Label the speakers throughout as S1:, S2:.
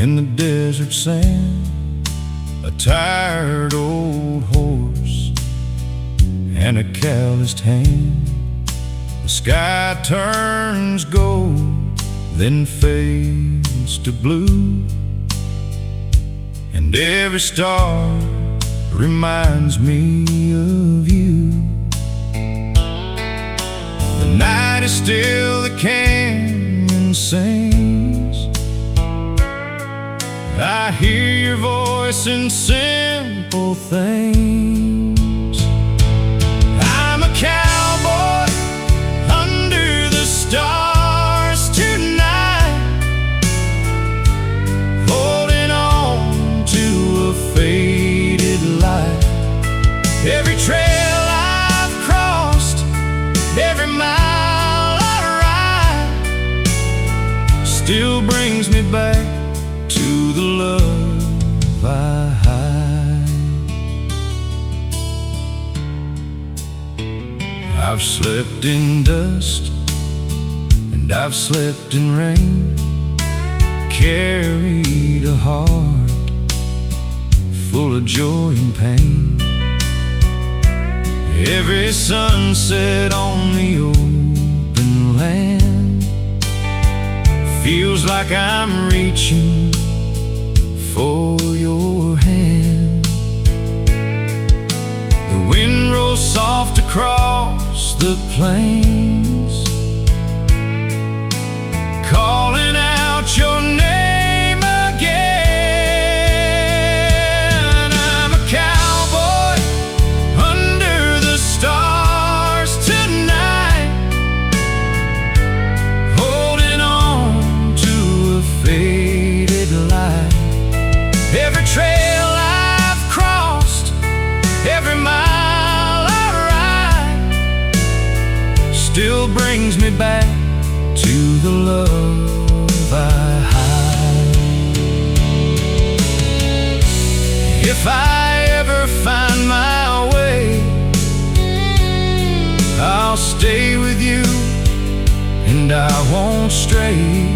S1: in the desert sand, a tired old horse and a calloused hand. The sky turns gold, then fades to blue, and every star reminds me of you. The night is still, the canyon sings. I hear your voice in simple things. I'm a cowboy under the stars tonight, holding on to a faded light. Every trail I've crossed, every mile I ride, still brings me back to the love I hide. I've slept in dust and I've slept in rain, carried a heart full of joy and pain. Every sunset on the open land feels like I'm reaching for your hand. The wind rolls soft across the plains, calling out your name again. I'm a cowboy under the stars tonight, holding on to a faded light. Every trail I've crossed, every mile I ride, still brings me back to the love I hide. If I ever find my way, I'll stay with you and I won't stray.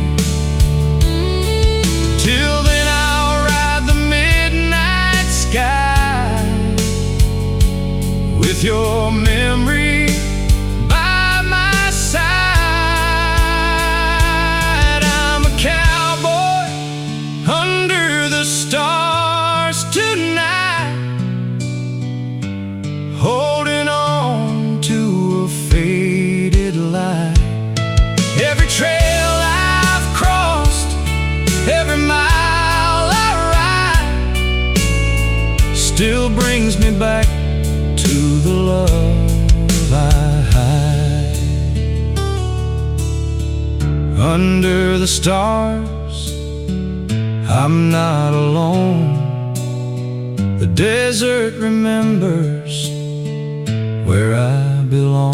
S1: Till then I'll ride the midnight sky with your memory by my side. I'm a cowboy under the stars tonight, holding on to a faded light. Every trail I've crossed, every mile I ride, still brings me back to the love I hide. Under the stars, I'm not alone. The desert remembers where I belong.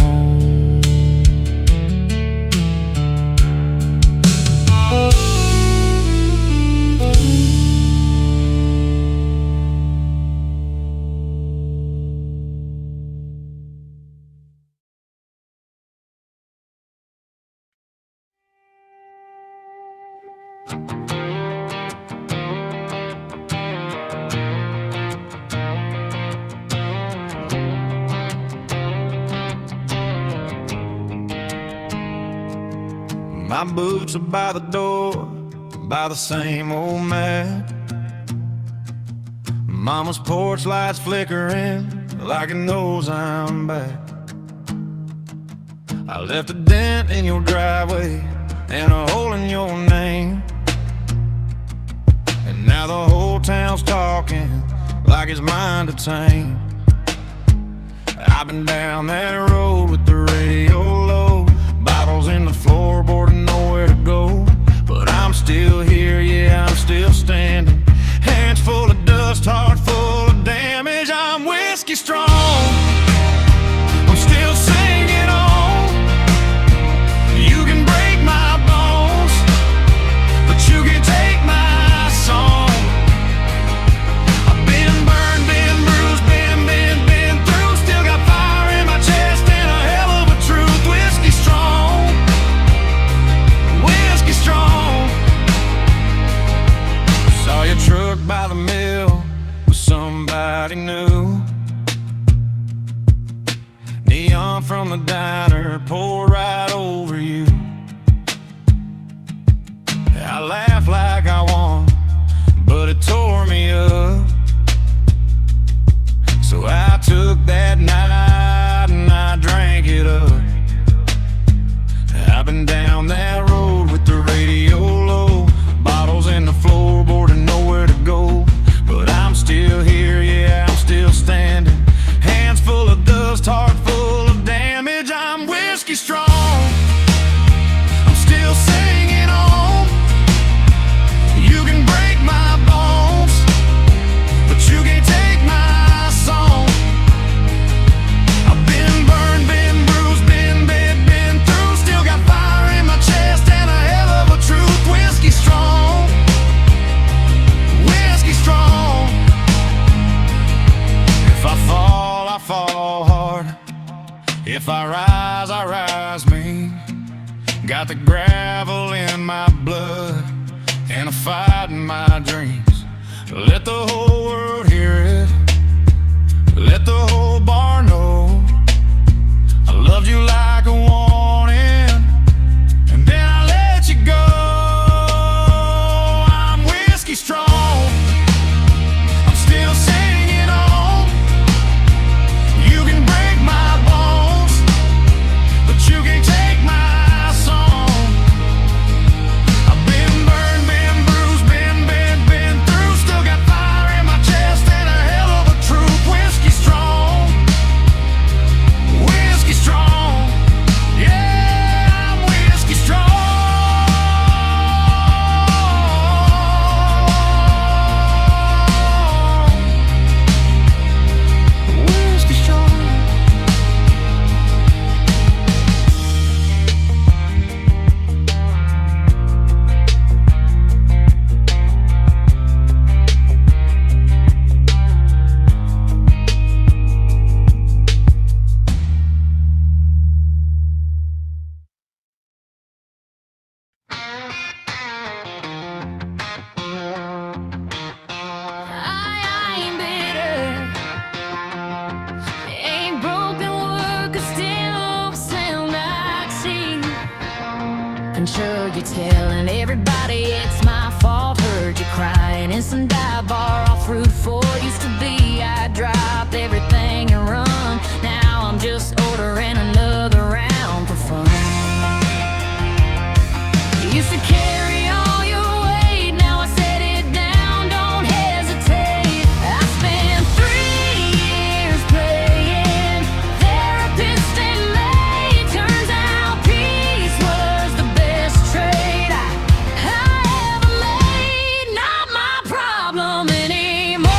S1: My boots are by the door, by the same old mat. Mama's porch lights flickering like it knows I'm back. I left a dent in your driveway and a hole in your name, and now the whole town's talking like it's mine to tame. I've been down that road with the radio low, bottles in the floorboard and nowhere to go. But I'm still here, yeah, I'm still standing. Hands full of dust, heart full of damage. I'm whiskey strong, I'm still singing on. You can break my bones, but you can take my song. I've been burned, been bruised, been through. Still got fire in my chest and a hell of a truth. Whiskey strong, Let the whole world hear it. Let the whole bar know I loved you like I wanted, and then I let you go. I'm whiskey strong, I'm still singing on. You can break my bones, but you can't take my song. I've been burned, been bruised, been through. Still got fire in my chest and a hell of a truth. Whiskey strong, whiskey strong. Yeah, I'm whiskey strong. Whiskey strong.
S2: I ain't bitter, ain't broken word, could still sound like sea. I'm sure you're telling everybody it's my fault. Heard you crying in some dive bar off Route 4. Used to be I dropped everything and run. Now I'm just ordering another round for fun. You used to carry all your weight, now I set it down, don't hesitate. I spent 3 years playing therapist and maid. Turns out peace was the best trade I ever made. Not my problem anymore.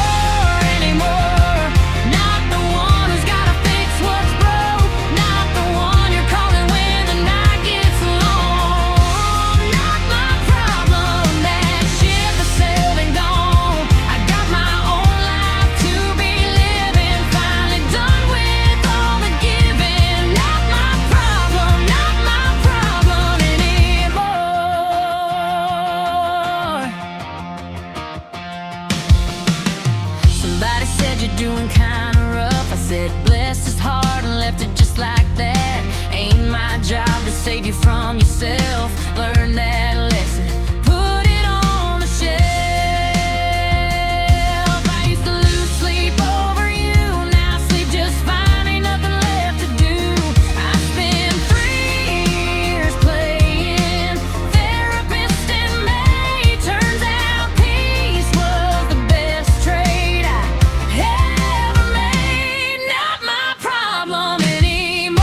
S2: Not the one who's gotta fix what's broke. Not the one you're calling when the night gets long. Not my problem, that ship has sailed and gone. I got my own life to be living, finally done with all the giving. Not my problem anymore. Somebody said you're doing kinda rough. I said bless his heart and left it just like that. Ain't my job to save you from yourself. Learn that lesson, put it on the shelf. I used to lose sleep over you, now I sleep just fine, ain't nothing left to do. I spent 3 years playing therapist and maid. Turns out peace was the best trade I ever made. Not my problem anymore.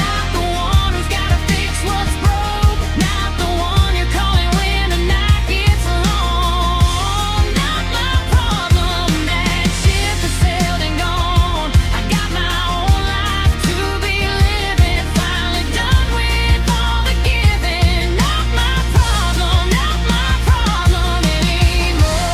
S2: Not the one who's gotta fix what's broke. Not the one you're calling when the night gets long. Not my problem, that ship has sailed and gone. I got my own life to be living, finally done with all the giving. Not my problem anymore.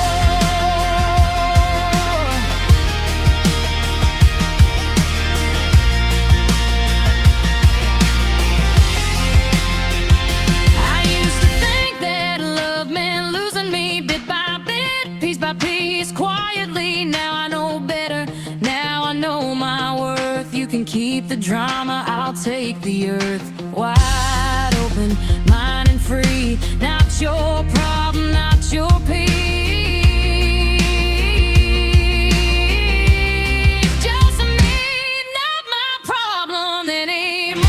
S2: I used to think that love meant losing me bit by bit, piece by piece, quietly. Now I know better, now I know my worth. You can keep the drama, I'll take the earth. Wide open, mine and free. Not your problem, not your peace. Just me, not my problem anymore.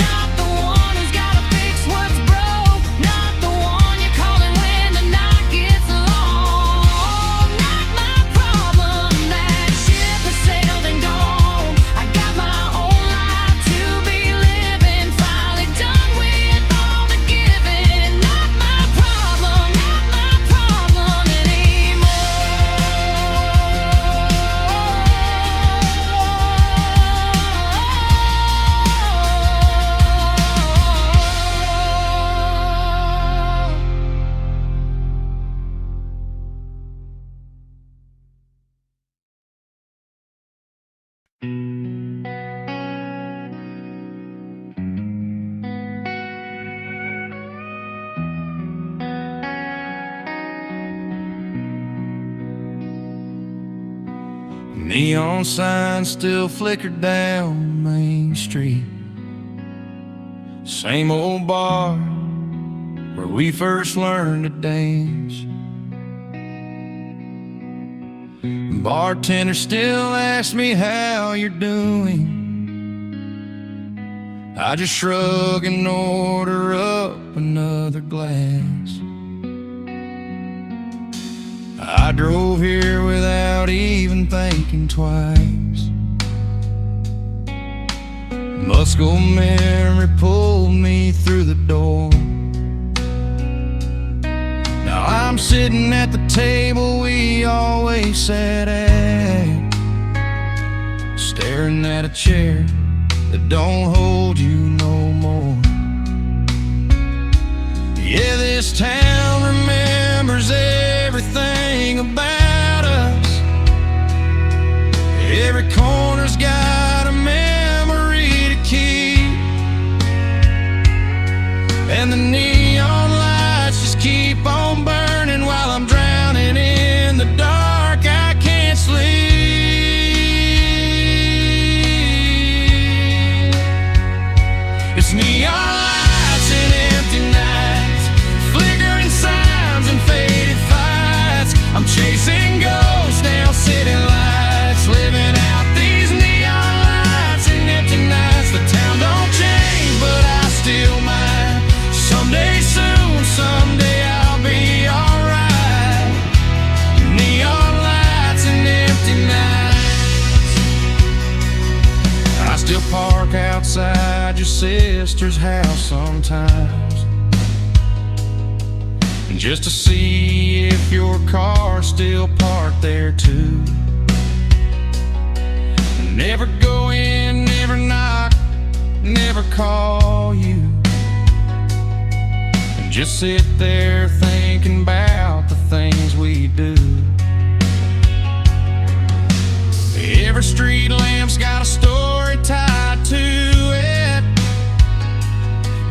S2: Not the one who's gotta fix what's broke. Not the one you're calling when the night gets long. Not my problem, that ship has sailed and gone. I got my own life to be living, finally done with all the giving. Not
S1: Neon signs still flicker down Main Street. Same old bar where we first learned to dance. Bartender still asks me how you're doing. I just shrug and order up another glass. I drove here without even thinking twice. Muscle memory pulled me through the door. Now I'm sitting at the table we always sat at, staring at a chair that don't hold you no more. Yeah, this town remembers everything about us. Every corner's got a memory to keep, and the neon lights just keep on burning while I'm drowning in the dark. I can't sleep. It's neon lights and empty nights, flickering signs and faded fights. I'm chasing ghosts down city lights, living out these neon lights and empty nights. The town don't change, but I still might. Someday soon, someday I'll be alright. Neon lights and empty nights. I still park outside your sister's house sometimes, just to see if your car's still parked there too. Never go in, never knock, never call you, and just sit there thinking about the things we do. Every street lamp's got a story tied to it.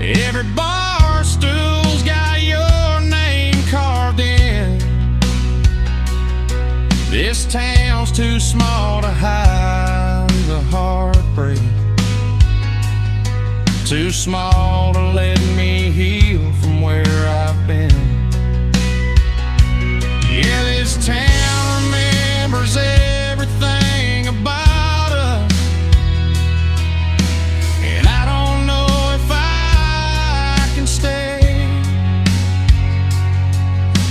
S1: Every bar stool's got your name carved in. This town's too small to hide the heartbreak, too small to let me heal from where I've been. Yeah, this town remembers everything about us, and I don't know if I can stay,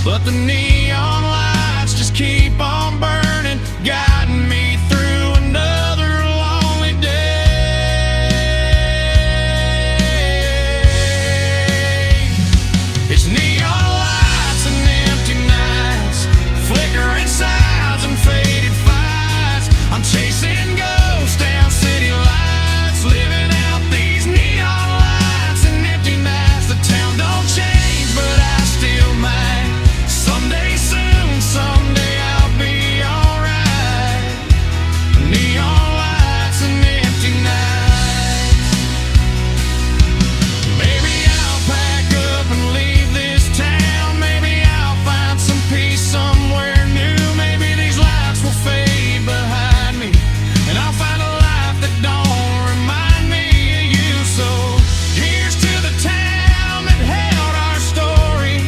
S1: but the neon lights just keep on burning, guiding me through another lonely day. It's neon lights and empty nights, flickering signs and faded fights. I'm chasing ghosts down city lights, living out these neon lights and empty nights. The town don't change, but I still might. Someday soon, someday I'll be alright. Neon lights and empty nights. Maybe I'll pack up and leave this town. Maybe I'll find some peace somewhere new. Maybe these lights will fade behind me, and I'll find a life that don't remind me of you. So here's to the town that held our story.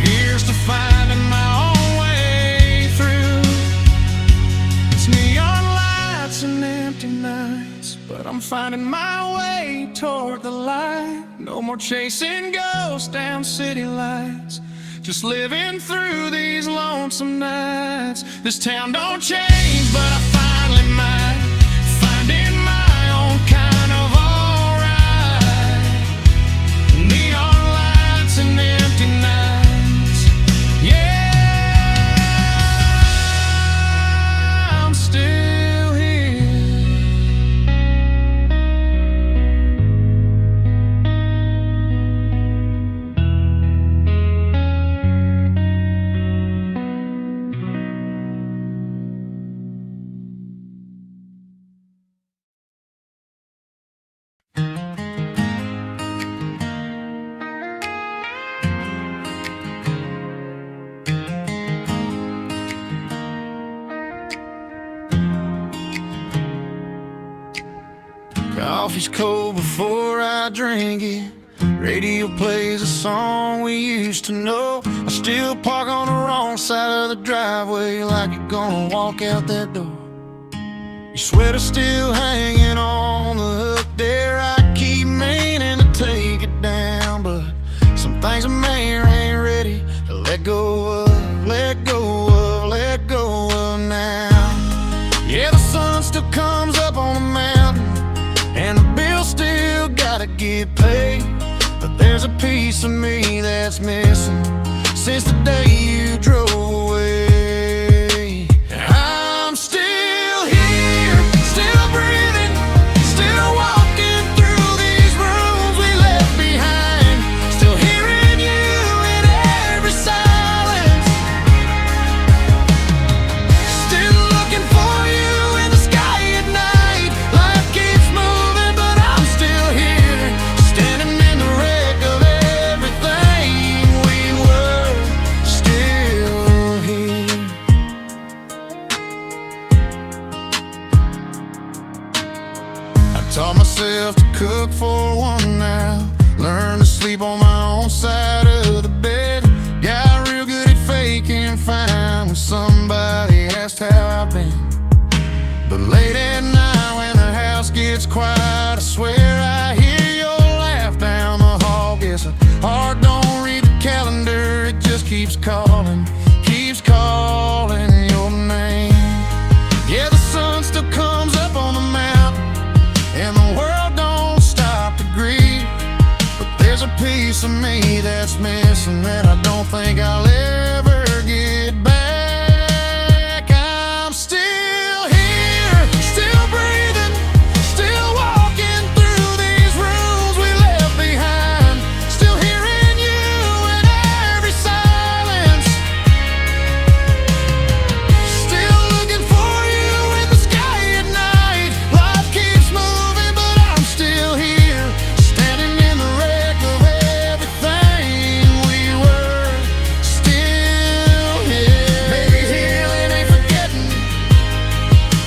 S1: Here's to finding my own way through. It's neon lights and empty nights, but I'm finding my way toward the light. No more chasing ghosts down city lights, just living through these lonesome nights. This town don't change, but I finally might. Finding my own kind of alright. Neon lights and empty nights. Yeah, I'm still here. Coffee's cold before I drink it. Radio plays a song we used to know. I still park on the wrong side of the driveway, like you're gonna walk out that door. Your sweater's still hanging on the hook there. I keep meaning to take it down, but some things a man ain't ready to let go of, let go of, let go of now. Yeah, the sun still comes up on the mountain, and the bills still gotta get paid. But there's a piece of me that's missing since the day you drove away. I'm still here, still breathing, still walking through these rooms we left behind. Still hearing you in every silence. Still looking for you in the sky at night. Life keeps moving, but I'm still here, standing in the wreck of everything we were. Still here. I taught myself to cook for one now. Learned to sleep on my own side of the bed. Got real good at faking fine when somebody asked how I've been. But late at night when the house gets quiet, I swear I hear your laugh down the hall. Guess the heart don't read the calendar, it just keeps calling your name. Yeah, the sun still comes up on the mountain, and the world don't stop to grieve. But there's a piece of me that's missing that I don't think I'll ever get back. I'm still here, still breathing, still walking through these rooms we left behind. Still hearing you in every silence. Still looking for you in the sky at night. Life keeps moving, but I'm still here, standing in the wreck of everything we were. Still here. Maybe healing ain't forgetting.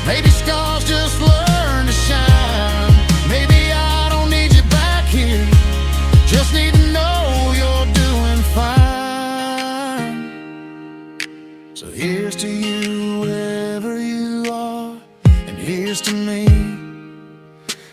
S1: Maybe scars just learn to shine. Maybe I don't need you back here, just need to know you're doing fine. So here's to you wherever you are, and here's to me,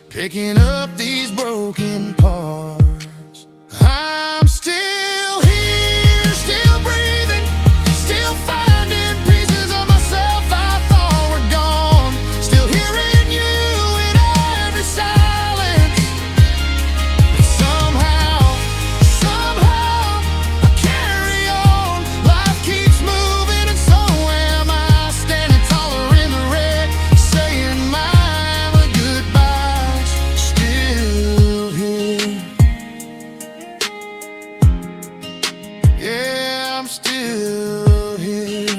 S1: picking up these broken parts. I'm still here, still breathing, still finding pieces of myself I thought were gone. Still hearing you in every silence. But somehow I carry on. Life keeps moving, and so am I, standing taller in the wreck, saying my goodbyes. Still here. Yeah, I'm still here.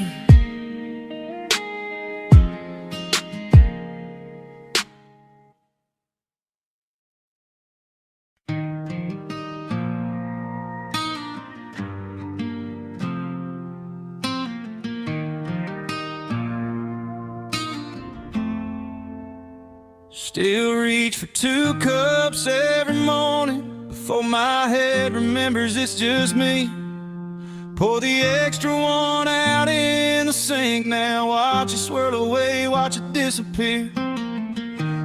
S1: Still reach for 2 cups every morning before my head remembers it's just me. Pour the extra one out in the sink now. Watch it swirl away, watch it disappear.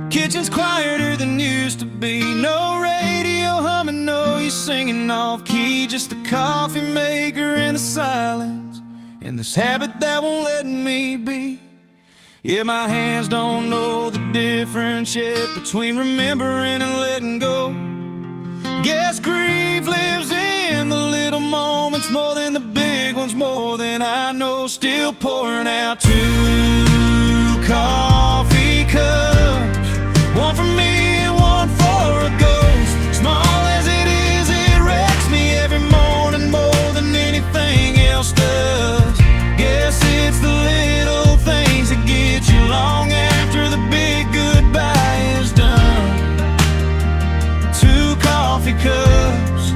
S1: Kitchen's quieter than used to be. No radio humming, no you singing off key. Just a coffee maker in the silence, and this habit that won't let me be. Yeah, my hands don't know the difference yet between remembering and letting go. Guess grief lives in the little moments more than the big ones, more than I know. Still pouring out 2 coffee cups, one for me and one for a ghost. Small as it is, it wrecks me every morning more than anything else does. Guess it's the little things that get you long after the big goodbye is done. 2 coffee cups.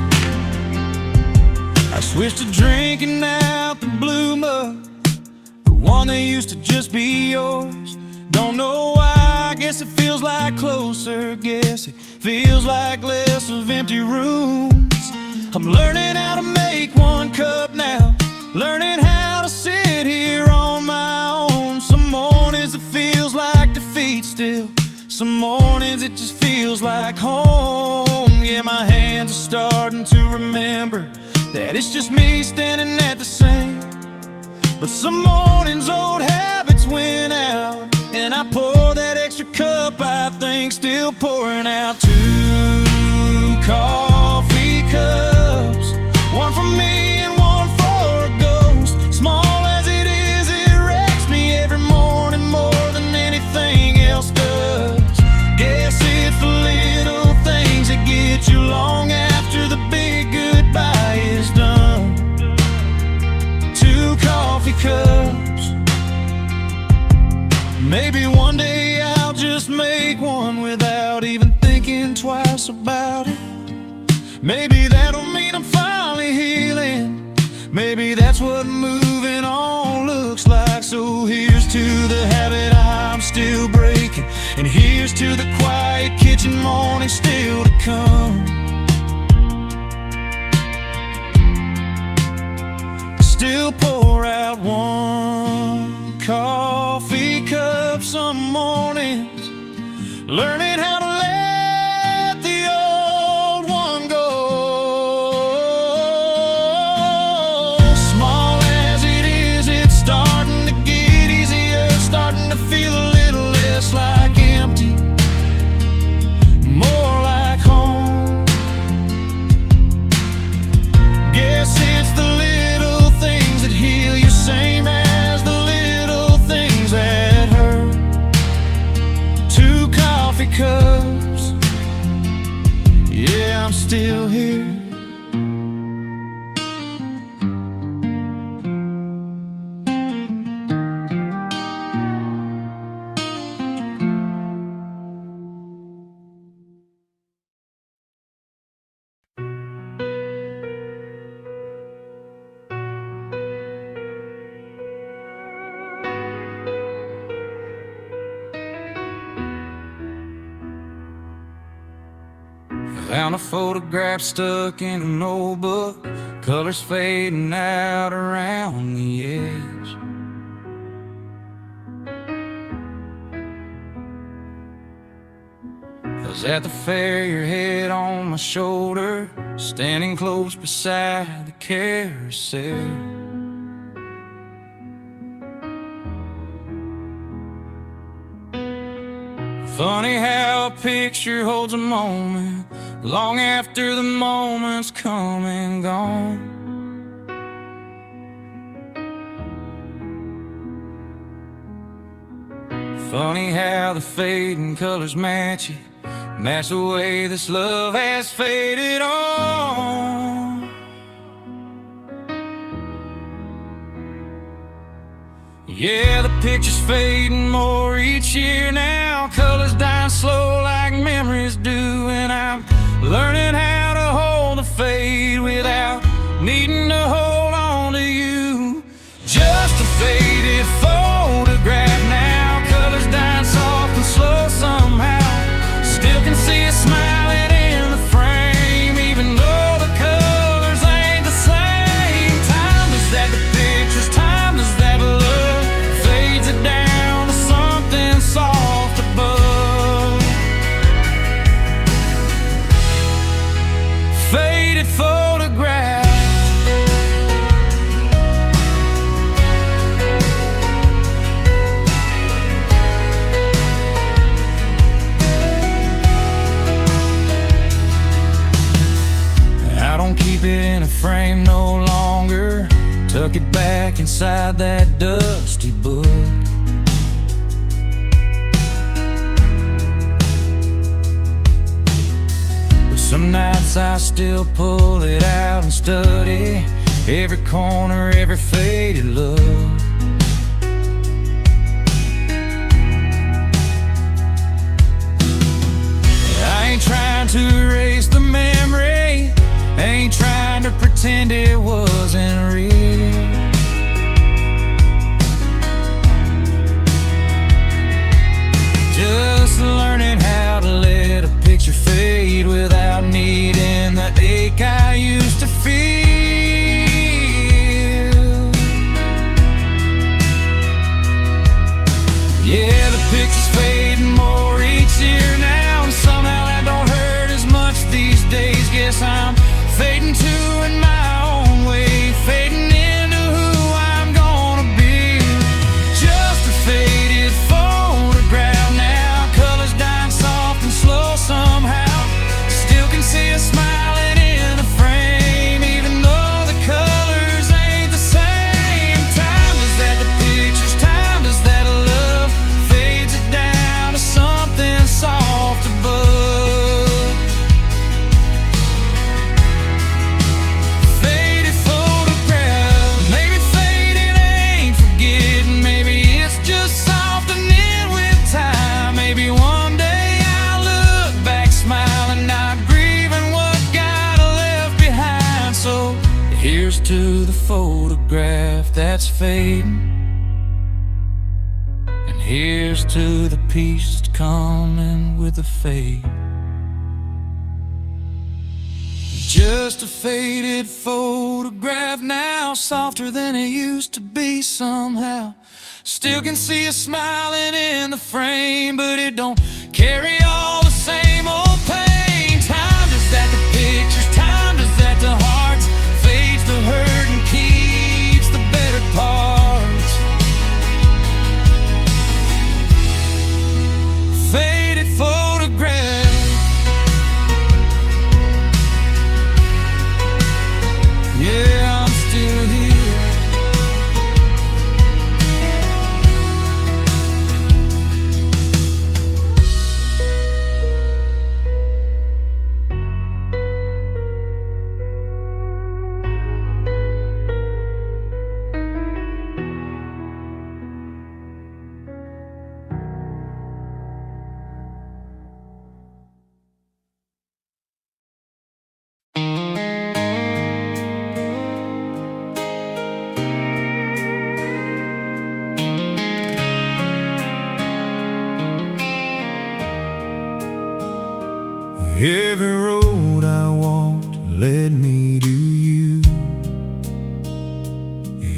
S1: I switched to drinking out the blue mug, the one that used to just be yours. Don't know why I guess it feels like closer. Guess it feels like less of empty rooms. I'm learning how to make one cup now, learning how to sit here on my own. Some mornings it feels like defeat still, some mornings it just feels like home. Yeah, my hands are starting to remember that it's just me standing at the sink. But some mornings old habits win out, and I pour that extra cup, I think, still pouring out. 2 coffee cups, one for me and one for a ghost. Small as it is, it wrecks me every morning more than anything else does. Guess it's the little things that get you long after the big goodbye is done. 2 coffee cups. Maybe one day I'll just make one without even thinking twice about it. Maybe that'll mean I'm finally healing. Maybe that's what moving on looks like. So here's to the habit I'm still breaking, and here's to the quiet kitchen morning still to come. Still pour out 1 coffee cup some mornings, learning how to let the old one go. Small as it is, it's starting to get easier, starting to feel a little less like empty, more like home. Guess it's the little things that heal you, same as the little things that hurt. 2 coffee cups, yeah, I'm still here. Found a photograph stuck in a notebook, colors fading out around the edge. I was at the fair, your head on my shoulder, standing close beside the carousel. Funny how a picture holds a moment long after the moment's come and gone. Funny how the fading colors match you, match the way this love has faded on. Yeah, the picture's fading more each year now, colors dying slow like memories do, and I'm learning how to hold the fade without needing to hold on to you. Just a faded photograph now, colors dying soft and slow somehow. Still can see it smiling in the frame, even though the colors ain't the same. Time does that to pictures, time does that to love, fades it down to something soft above. Faded photograph. I don't keep it in a frame no longer, tuck it back inside that dusty book. But some nights I still pull it out and study every corner, every faded look. I ain't trying to erase the memory, ain't trying to pretend it wasn't real. Just these days. Guess I'm fading too in my own way, fading into who I'm gonna be. Just a faded photograph now, colors dying soft and slow somehow. Still can see us smiling in a frame, even though the colors ain't the same. Time does that to pictures, time does that to love, fades it down to something soft above. Faded photograph, maybe faded ain't forgetting, maybe it's just softening with time. Maybe one day I'll look back smiling, not grieving what got left behind. So here's to the photograph that's fading, and here's to the peace that's coming with the fade. Just a faded photograph now, softer than it used to be somehow. Still can see us smiling in the frame, but it don't carry all the same old pain. Time does that to pictures, time does that to hearts, fades the hurt and keeps the better parts. Faded photograph. Yeah, I'm still here. Every road I walked led me to you.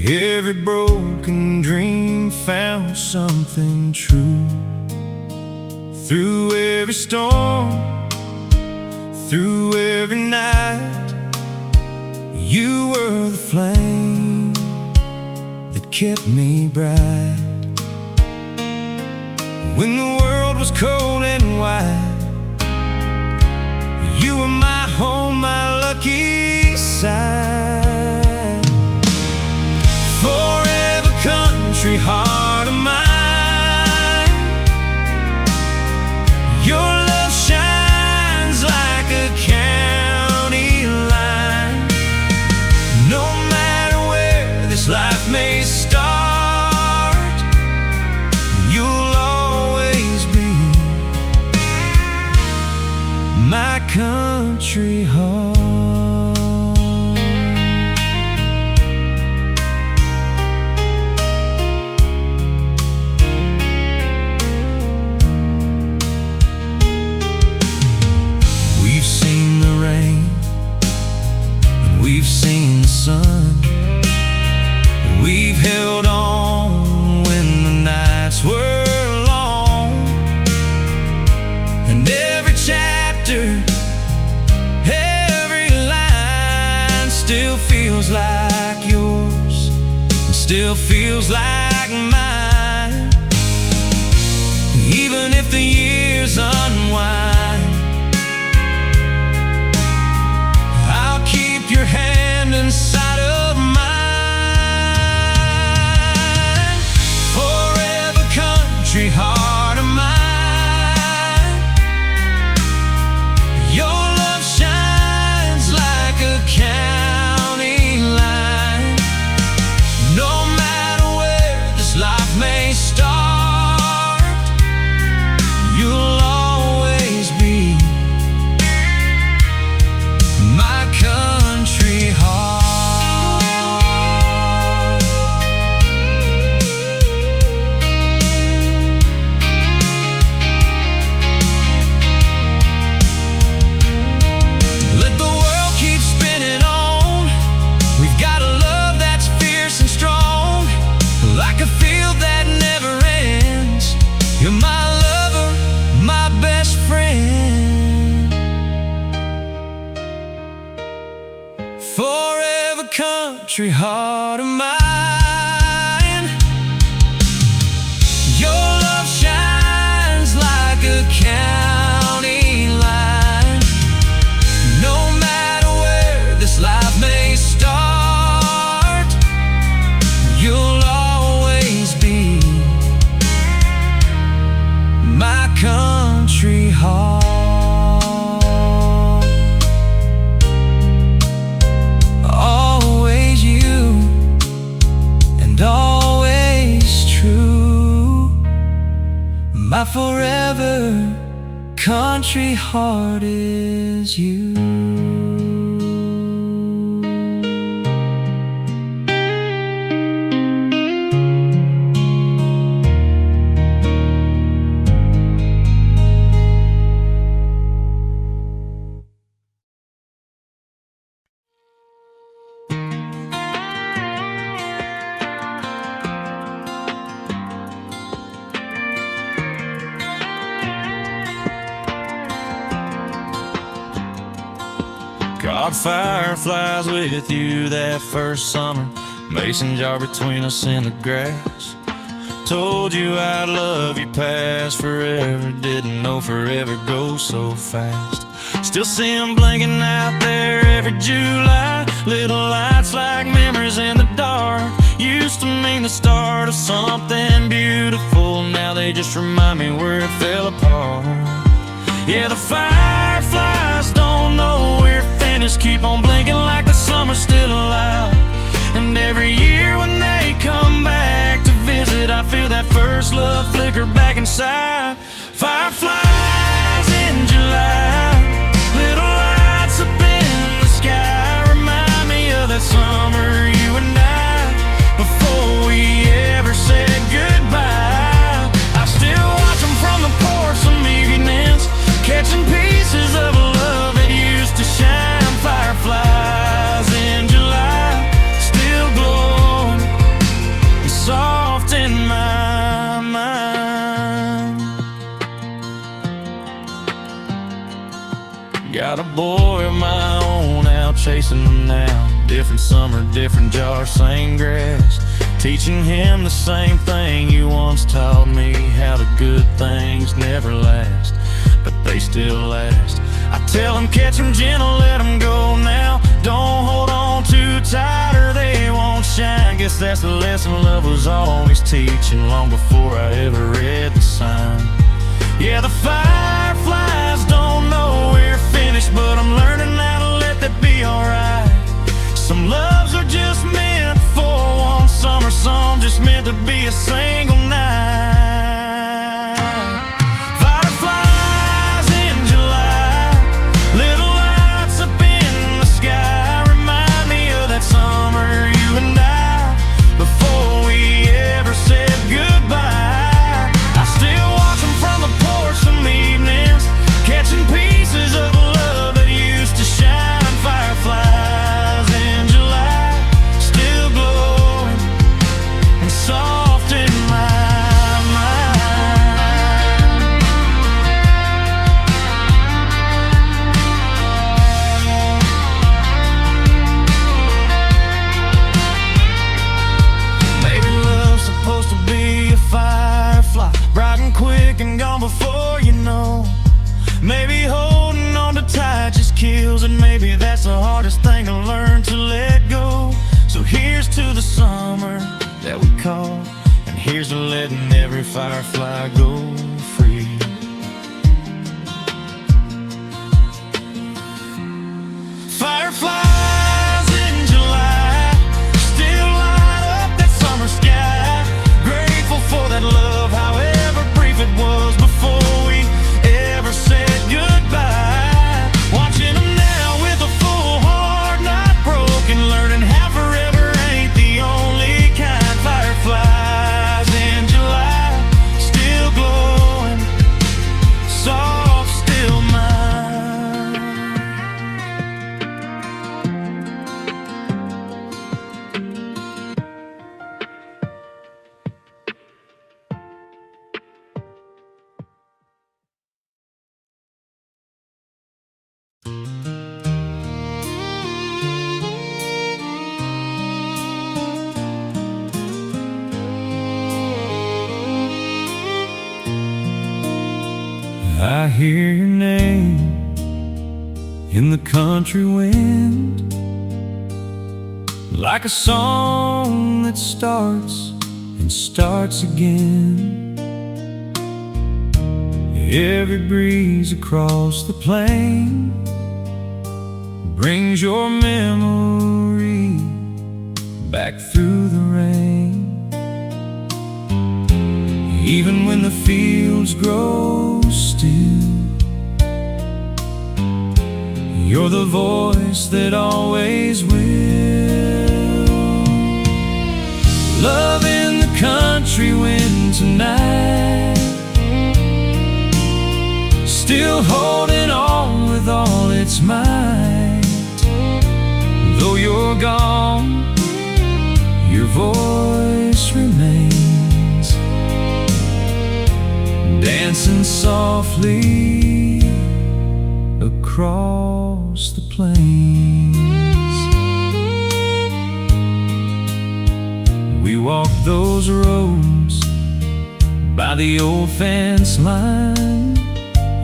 S1: Every broken dream found something true. Through every storm, through every night, you were the flame that kept me bright. When the world was cold and wide, you were my home, my lucky side. Forever country, heart of mine, your love shines like a county line. No matter where this life may start, you'll always be my country heart. We've seen the rain, and we've seen the sun. We've held on when the nights were long, and every chapter, every line still feels like yours, and still feels like mine. Even if the years unwind, I'll keep your hand inside of mine. Forever country, heart of mine, your love shines like a county line. No matter where this life may start, you'll always forever country heart of mine. Your love shines like a county line. No matter where this life may start, you'll always be my country heart. Always you and always true. My forever country heart is you. Caught fireflies with you that first summer, mason jar between us in the grass. Told you I'd love you past forever, didn't know forever goes so fast. Still see 'em blinking out there every July, little lights like memories in the dark. Used to mean the start of something beautiful, now they just remind me where it fell apart. Yeah, the fireflies don't know we're finished, keep on blinking like the summer's still alive. And every year when they come back to visit, I feel that first love flicker back inside. Fireflies in July, little lights up in the sky, remind me of that summer, you and I, before we ever said goodbye. I still watch them from the porch some evenings, catching pieces of a love that used to shine. Fireflies in July, still glowing and soft in my mind. Got a boy of my own out chasing them now. Different summer, different jar, same grass. Teaching him the same thing you once taught me, how the good things never last, but they still last. I tell them catch 'em gentle, let 'em go now. Don't hold on too tight or they won't shine. Guess that's the lesson love was always teaching, long before I ever read the sign. Yeah, the fireflies don't know we're finished, but I'm learning how to let that be alright. Some loves are just meant for one summer, some just meant to be a single night. Maybe holding on too tight just kills, and maybe that's the hardest thing to learn, to let go. So here's to the summer that we call, and here's to letting every firefly go free. Fireflies in July, still light up that summer sky. Grateful for that love, however brief it was, before we ever said goodbye. Watching them now with a full heart, not broken, learning how forever ain't the only kind. Fireflies in July, still glow hear your name in the country wind, like a song that starts and starts again. Every breeze across the plain brings your memory back through the rain. Even when the fields grow still, you're the voice that always will. Love in the country wind tonight, still holding on with all its might. Though you're gone, your voice remains, dancing softly across the plains. We walked those roads by the old fence line,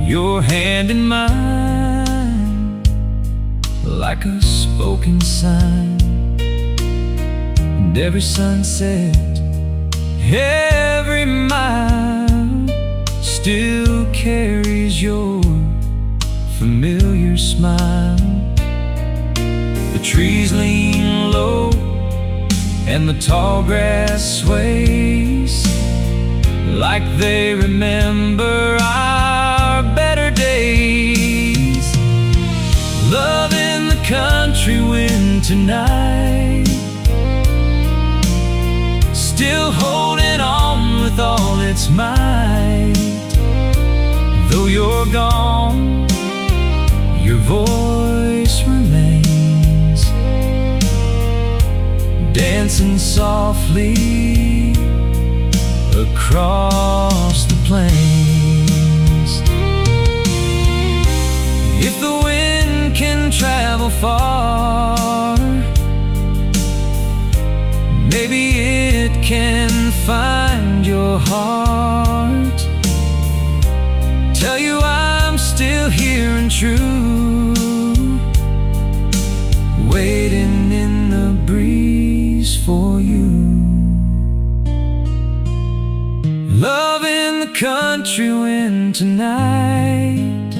S1: your hand in mine, like a spoken sign. And every sunset, every mile still carries your familiar smile. The trees lean low and the tall grass sways, like they remember our better days. Love in the country wind tonight, still holding on with all its might. Though you're gone, your voice remains, dancing softly across the plains. If the wind can travel far, maybe it can find your heart. Tell you I'm still here and true, waiting in the breeze for you. Love in the country wind tonight,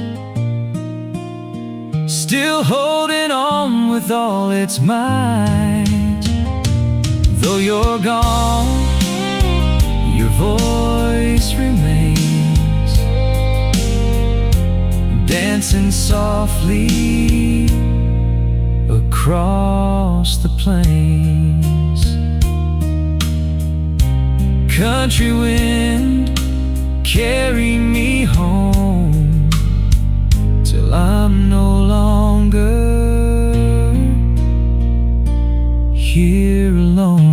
S1: still holding on with all its might. Though you're gone, your voice remains, dancing softly across the plains. Country wind, carry me home till I'm no longer here alone.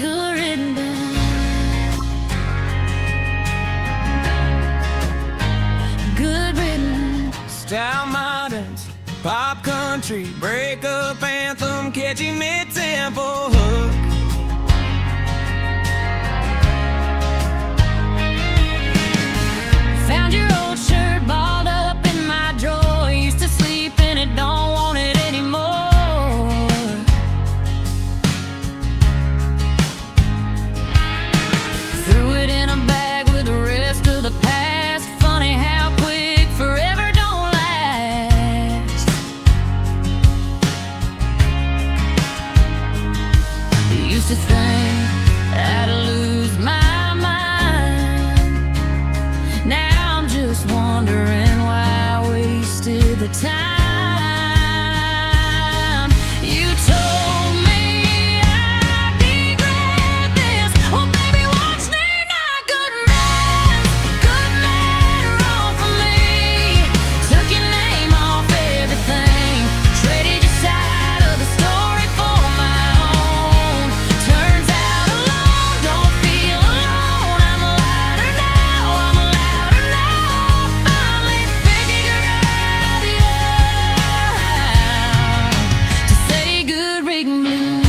S2: good riddance. Good riddance.
S1: Style moderns, pop country, breakup anthem, catchy mid-tempo hook.
S2: Found your old shirt balled up in my drawer. Used to sleep in it, don't want it anymore. Threw it in a bag with the rest of the past. Funny how quick forever don't last. Used to think I'd lose my mind. Now I'm just wondering why I wasted the time. You told me I'd regret this. Well, baby, watch me now. Good man, wrong for me. Took your name off everything. Traded your side of the story for my own. Turns out alone, don't feel alone. I'm louder now, I'm louder now. Finally figured out to say good rigging blues.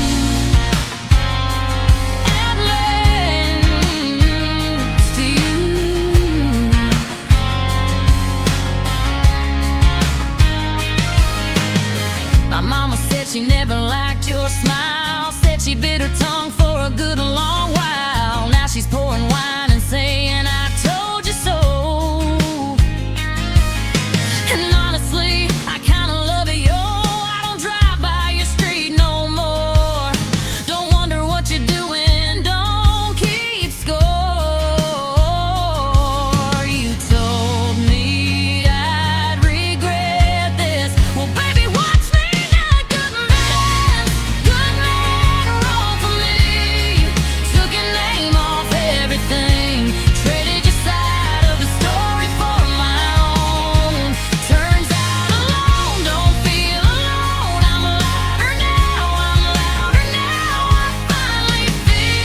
S2: At last to you. My mama said she never liked your smile. Said she bit her tongue for a good long while. Now she's pouring wine and saying I told you so. And honestly, I kinda love it, yo. I don't drive by your street no more. Don't wonder what you're doing, don't keep score. You told me I'd regret this. Well, baby, watch me now. Good man, wrong for me. Took your name off everything. Traded your side of the story for my own. Turns out alone, don't feel alone. I'm louder now, I'm louder now. I finally figured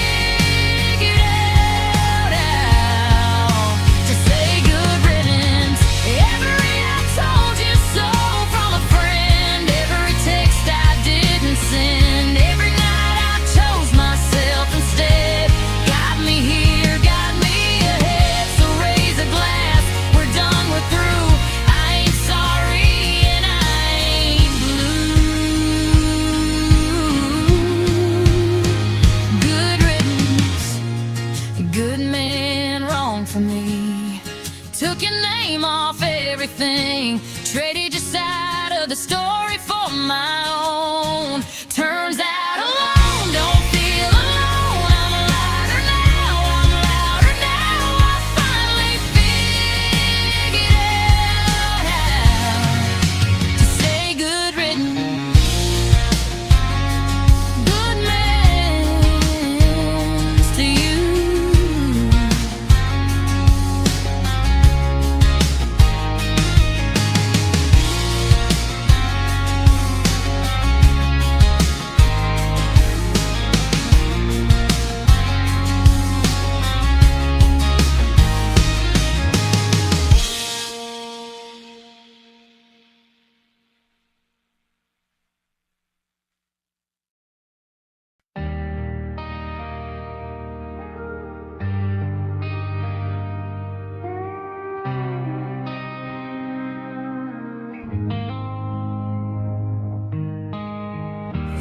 S2: out to say good riddance. Every I told you so from a friend. Every text I didn't send. Every night I chose myself instead. Got me here, got me ahead. So raise a glass, we're done, we're through. I ain't sorry and I ain't blue. Good riddance. Good man, wrong for me. Took your name off everything. Traded your side of the story for my own. Turns out alone, don't feel alone. I'm louder now, I'm louder now. I finally figured out to say good riddance. Good man's to you.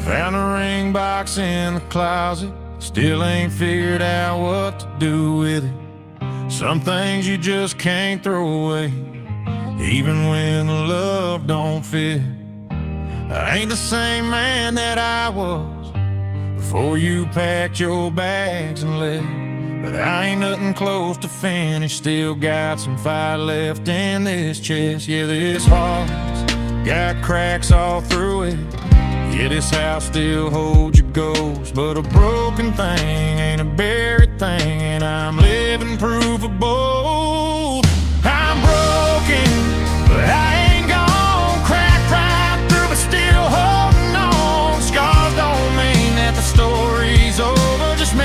S1: Found a ring box in the closet. Still ain't figured out what to do with it. Some things you just can't throw away, even when the love don't fit. I ain't the same man that I was before you packed your bags and left. But I ain't nothing close to finished. Still got some fire left in this chest. Yeah, this heart's got cracks all through it. Yeah, this house still holds your ghost, but a broken thing ain't a buried thing, and I'm living proof of both. I'm broken, but I ain't gone. Cracked right through, but still holding on. Scars don't mean that the story's over, just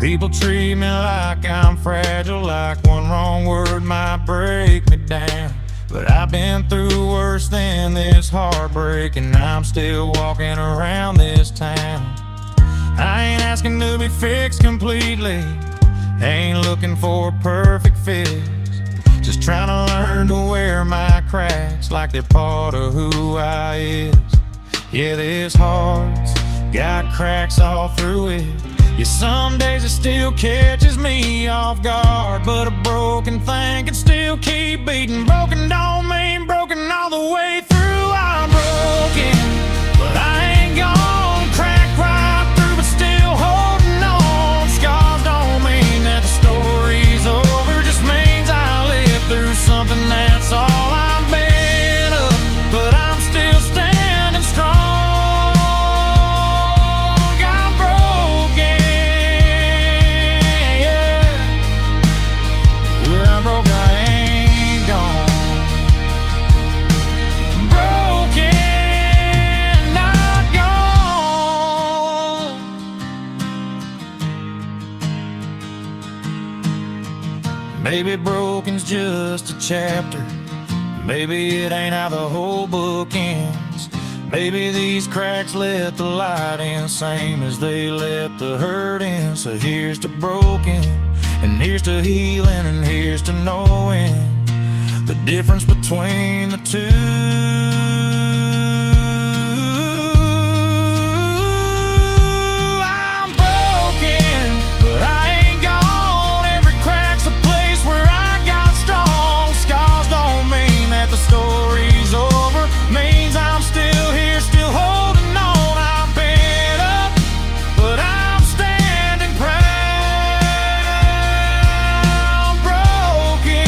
S1: People treat me like I'm fragile, like one wrong word might break me down. But I've been through worse than this heartbreak, and I'm still walking around this town. I ain't asking to be fixed completely, ain't looking for a perfect fix. Just trying to learn to wear my cracks like they're part of who I is. Yeah, this heart's got cracks all through it. Yeah, some days it still catches me off guard, but a broken thing can still keep beating. Broken don't mean broken all the way through. I'm broken, but I ain't gone. Cracked right through, but still holding on. Scars don't mean that the story's over, just means I lived through something, that's all. I'm been up, but I'm still standing strong. Maybe broken's just a chapter, maybe it ain't how the whole book ends. Maybe these cracks let the light in, same as they let the hurt in. So here's to broken, and here's to healing, and here's to knowing the difference between the two. Story's over, means I'm still here, still holding on. I've been up, but I'm standing proud. Broken,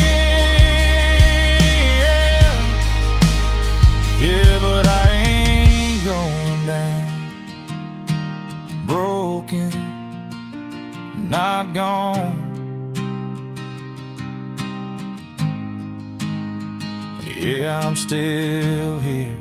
S1: yeah, but I ain't going down. Broken, not gone. Yeah, I'm still here.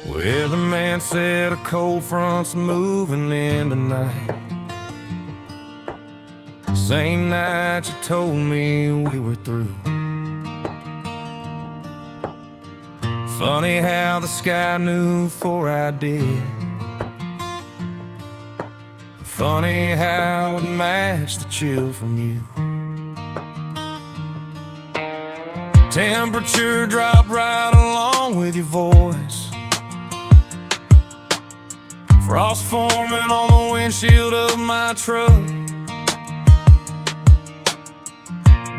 S1: Well, the man said a cold front's moving in tonight. Same night you told me we were through. Funny how the sky knew before I did. Funny how it matched the chill from you. Temperature dropped right along with your voice. Frost forming on the windshield of my truck.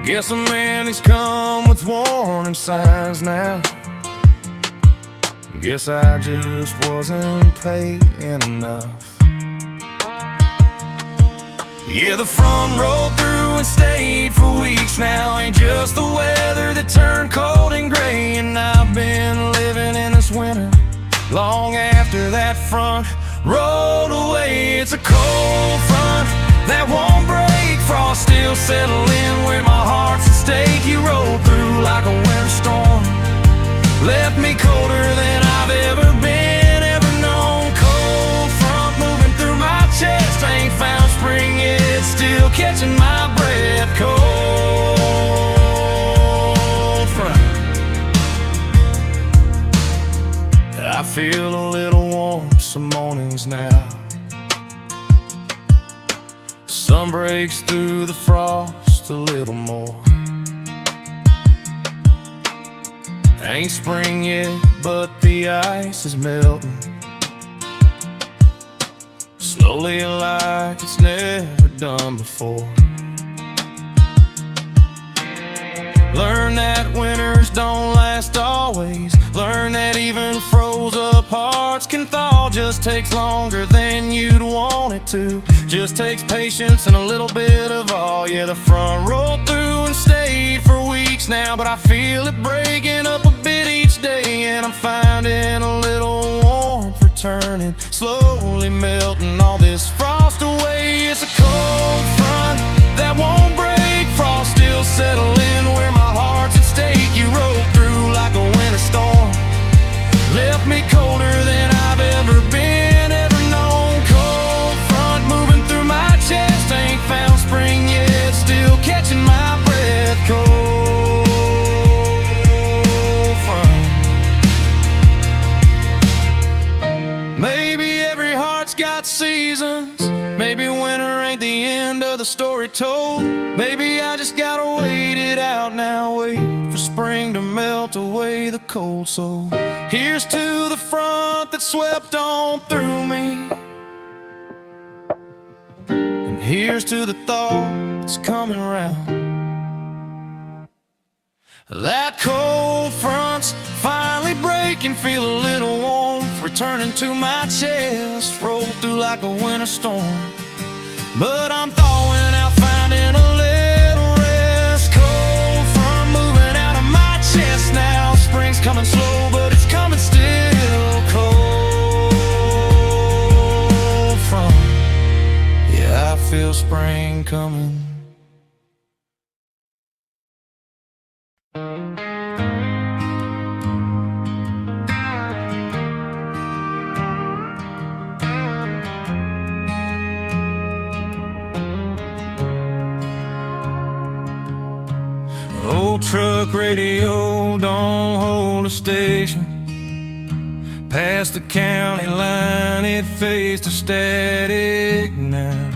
S1: Guess the man has come with warning signs now. Guess I just wasn't paying enough. Yeah, the front rolled through and stayed for weeks now. Ain't just the weather that turned cold and gray. And I've been living in this winter long after that front rolled away. It's a cold front that won't break. Frost still settling where my heart's at stake. You rolled through like a winter storm, left me colder than I've ever been, ever known. Cold front moving through my chest. Ain't found spring yet, still catching my breath. Cold front. I feel a little warm some mornings now. Sun breaks through the frost a little more. Ain't spring yet, but the ice is melting slowly like it's never done before. Learn that winters don't last always. Learn that even froze up hearts can thaw. Just takes longer than you'd want it to. Just takes patience and a little bit of all. Yeah, the front rolled through and stayed for weeks now, but I feel it breaking up a bit each day. And I'm finding a little warmth returning, slowly melting all this frost lost away. It's a cold front that won't break. Frost still settling where my heart's at stake. You rode through like a winter storm, left me colder than I've ever been, ever known. Cold front moving through my chest, ain't found spring yet, still catching my breath. Cold front. Maybe every heart's got seasons, maybe winter ain't the end of the story told. Maybe I just gotta wait it out now, wait for spring to melt away the cold. So here's to the front that swept on through me, and here's to the thought that's coming around. That cold front's finally breaking, feel a little warmth returning to my chest. Roll through like a winter storm, but I'm thawing out, finding a little rest. Cold front moving out of my chest now. Spring's coming slow, but it's coming still. Cold front, yeah, I feel spring coming. Old truck radio don't hold a station. Past the county line, it fades to static now.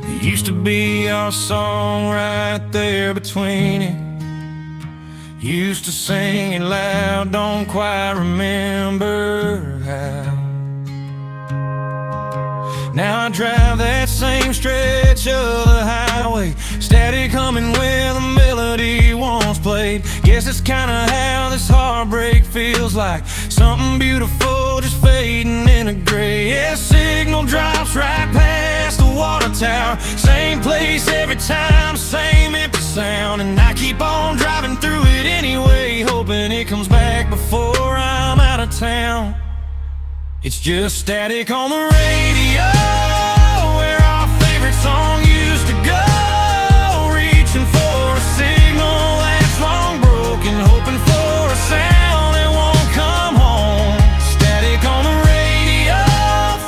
S1: It used to be our song right there between it. Used to sing it loud, don't quite remember how. Now I drive that same stretch of the highway, static humming where the melody once played. Guess it's kinda how this heartbreak feels like, something beautiful just fading in a gray. Yeah, signal drops right past the water tower, same place every time, same empty sound. And I keep on driving through it anyway, hoping it comes back before I'm out of town. It's just static on the radio, where our favorite song used to go. Reaching for a signal that's long broken, hoping for a sound that won't come home. Static on the radio,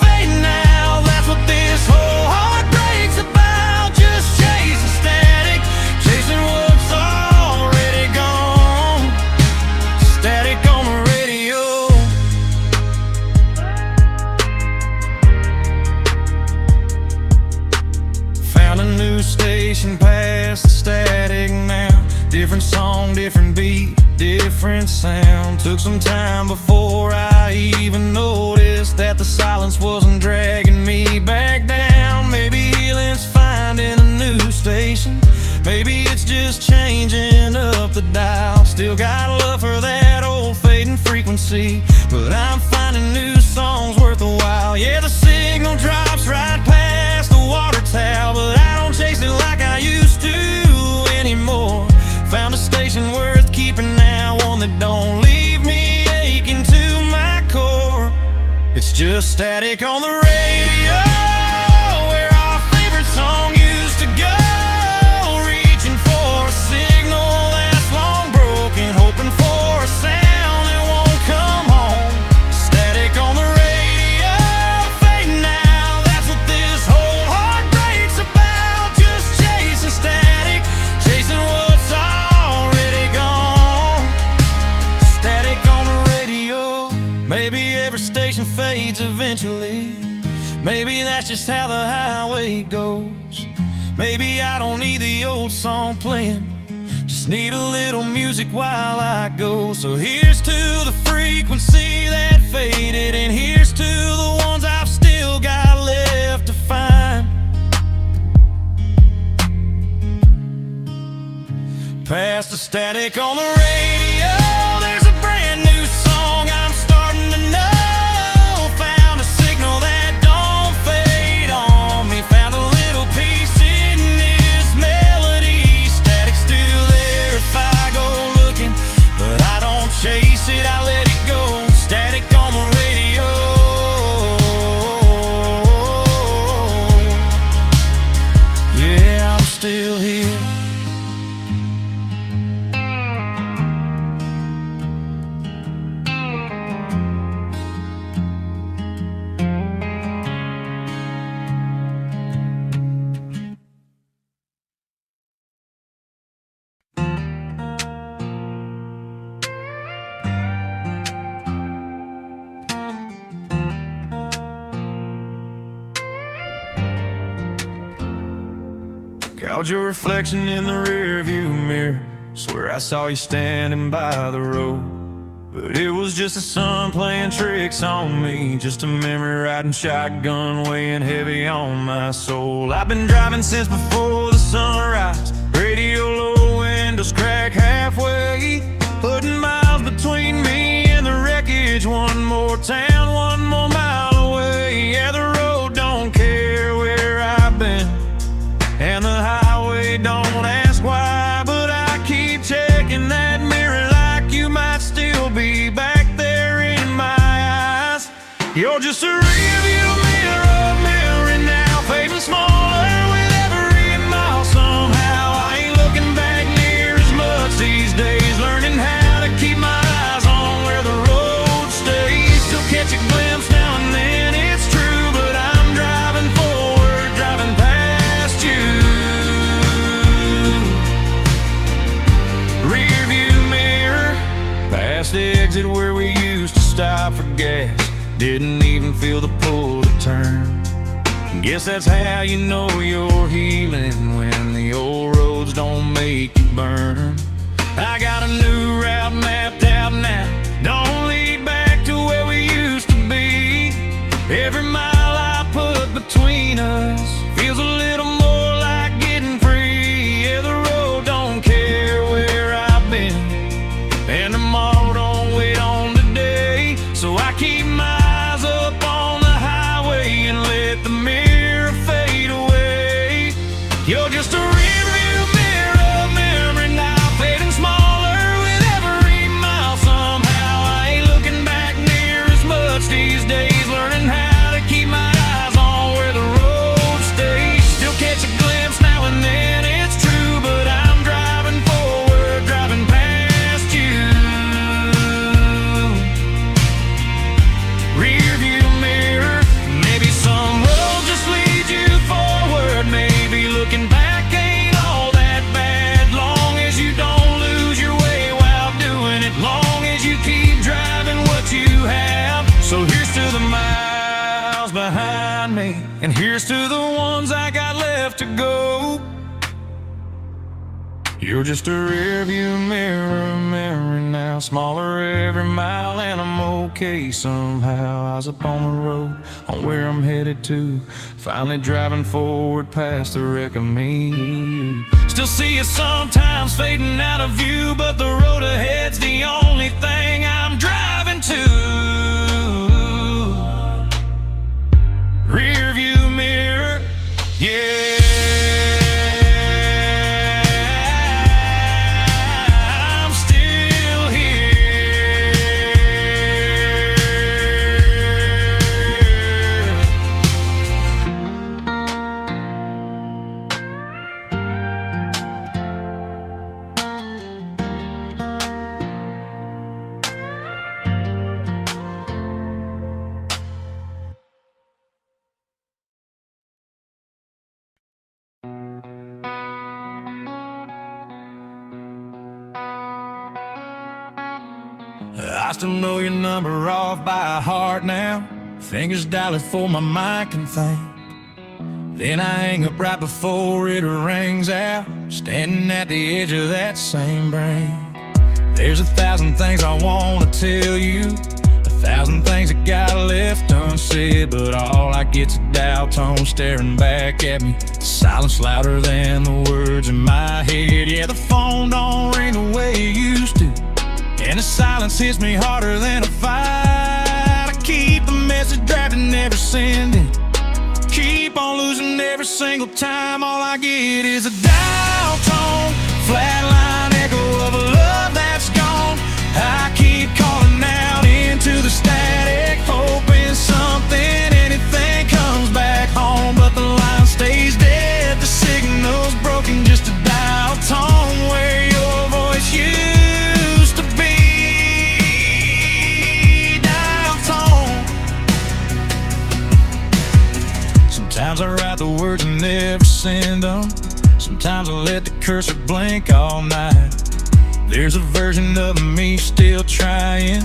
S1: fading out, that's what this whole heartbreak's about. Just chasing static, chasing what's already gone. Static on the radio. Station past the static now. Different song, different beat, different sound. Took some time before I even noticed that the silence wasn't dragging me back down. Maybe healing's finding a new station, maybe it's just changing up the dial. Still got love for that old fading frequency, but I'm finding new songs worth a while. Yeah, the signal drops right past the water tower, but I don't chase it like I used to anymore. Found a station worth keeping now, one that don't leave me aching to my core. It's just static on the radio, where our favorite song used to go. Reaching for a signal that's long broken, hoping for a sound that won't come home. Static on the radio, fading out, that's what this whole heartbreak's about. Just chasing static, chasing what's already gone. Static on the radio. Maybe every station fades eventually, maybe that's just how the highway goes. Maybe I don't need the old song playing, just need a little music while I go. So here's to the frequency that faded, and here's to the ones I've still got left to find. Past the static on the radio, there's a brand new song I'm starting to know. Found a signal that don't fade on me, found a little piece in this melody. Static's still there if I go looking, but I don't chase it, I let it go. Static on the radio. Held your reflection in the rearview mirror. Swear I saw you standing by the road, but it was just the sun playing tricks on me. Just a memory riding shotgun, weighing heavy on my soul. I've been driving since before the sunrise. Radio low, windows crack halfway, putting miles between me and the wreckage. One more town, one more mile away. Yeah, the road don't care where I've been, and the highway don't ask why. But I keep checking that mirror like you might still be back there in my eyes. You're just a rearview mirror, mirroring now, fading smaller with every mile. Somehow I ain't looking back near as much these days, learning how to keep my eyes on where the road stays. Still catch a glimpse now and then, it's true, but I'm driving forward, driving past you. Rearview mirror, past the exit where we used to stop for gas. Didn't even feel the pull to turn. Guess that's how you know you're healing, when the old roads don't make you burn. I got a new route mapped out now, don't lead back to where we used to be. Every mile I put between us feels a little more like getting free. Yeah, the road don't care where I've been, and tomorrow don't wait on today. So I keep my eyes up on the highway and let the mirror fade away. You're just a rearview mirror, mirroring now, fading smaller with every mile. Somehow I ain't looking back near as much these days, learning how to keep my eyes on where the road stays. Still catch a glimpse now and then, it's true, but I'm driving forward, driving past you. Rearview mirror, maybe some road just leads you forward. Maybe looking back ain't all that bad, long as you don't lose your way while doing it, long as you keep driving what you have. So here's to the miles behind me, and here's to the ones I got left to go. You're just a rearview mirror, mirroring now, smaller every mile, and I'm okay somehow. Eyes up on the road, on where I'm headed to, finally driving forward past the wreck of me. Still see you sometimes fading out of view, but the road ahead's the only thing I'm driving to. Rearview mirror, yeah. I still know your number off by heart now. Fingers dial it for my mind can think. Then I hang up right before it rings out, standing at the edge of that same brain. There's 1,000 things I wanna tell you, 1,000 things that got left unsaid, but all I get's a dial tone staring back at me. Silence louder than the words in my head. Yeah, the phone don't ring the way it used to, and the silence hits me harder than a fight. I keep the message drafting, never send it, keep on losing every single time. All I get is a dial tone, flatline echo of a love that's gone. I keep calling out into the static, hoping something, anything comes back home, but the line stays dead. The signal's broken, just a dial tone where your voice used to be. Dial tone. Sometimes I write the words and never send them. Sometimes I let the cursor blink all night. There's a version of me still trying,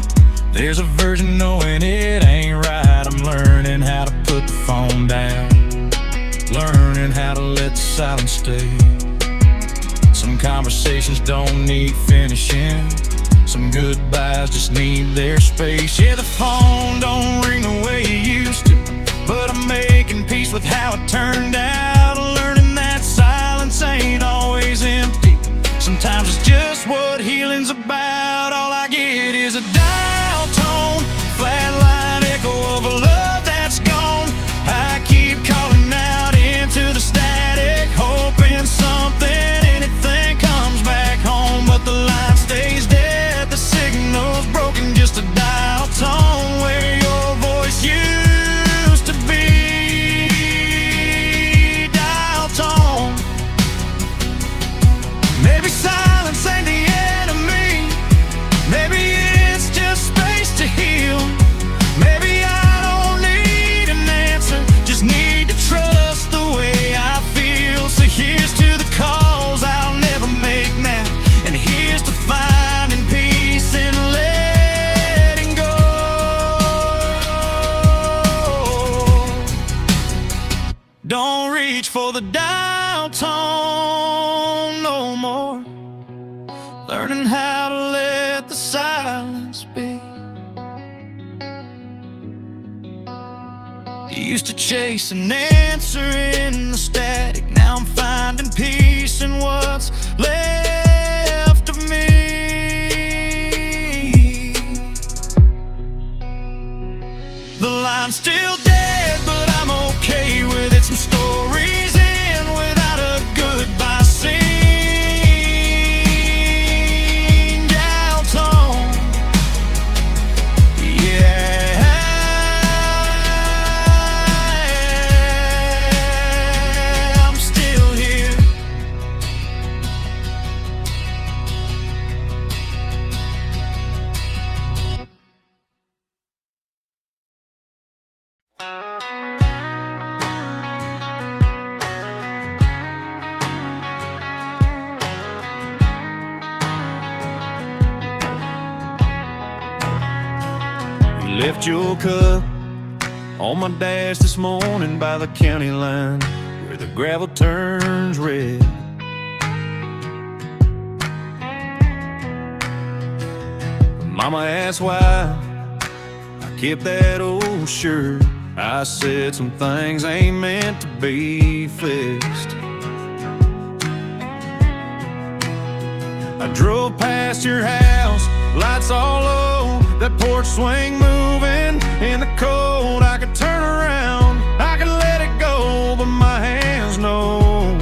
S1: there's a version knowing it ain't right. I'm learning how to put the phone down, learning how to let the silence stay. Some conversations don't need finishing. Some goodbyes just need their space. Yeah, the phone don't ring the way it used to, but I'm making peace with how it turned out. Learning that silence ain't always empty. Sometimes it's just what healing's about. All I get is a dial tone, flatline echo of a love that's gone. I keep calling out into the static, hoping something, anything comes back home. But the line stays dead, the signal's broken, just a dial tone where your voice used to be. Dial tone. Maybe silence ain't the enemy. Maybe it's just space to heal. Maybe I don't need an answer, just need to trust the way I feel. So here's to the calls I'll never make now, and here's to finding peace and letting go. Don't reach for the dial tone no more. Learning how to let the silence be. Used to chase an answer in the static. Now I'm finding peace in what's left of me. The line's still dead, but I'm okay with it. Some stories end without a goodbye scene. Dial tone. Yeah, I'm still here. You left your cup on my dash this morning by the county line, where the gravel turns red. Mama asked why I kept that old shirt. I said some things ain't meant to be fixed. I drove past your house, lights all low, that porch swing moving in the cold. I could turn around, I could let it go, but my hands know.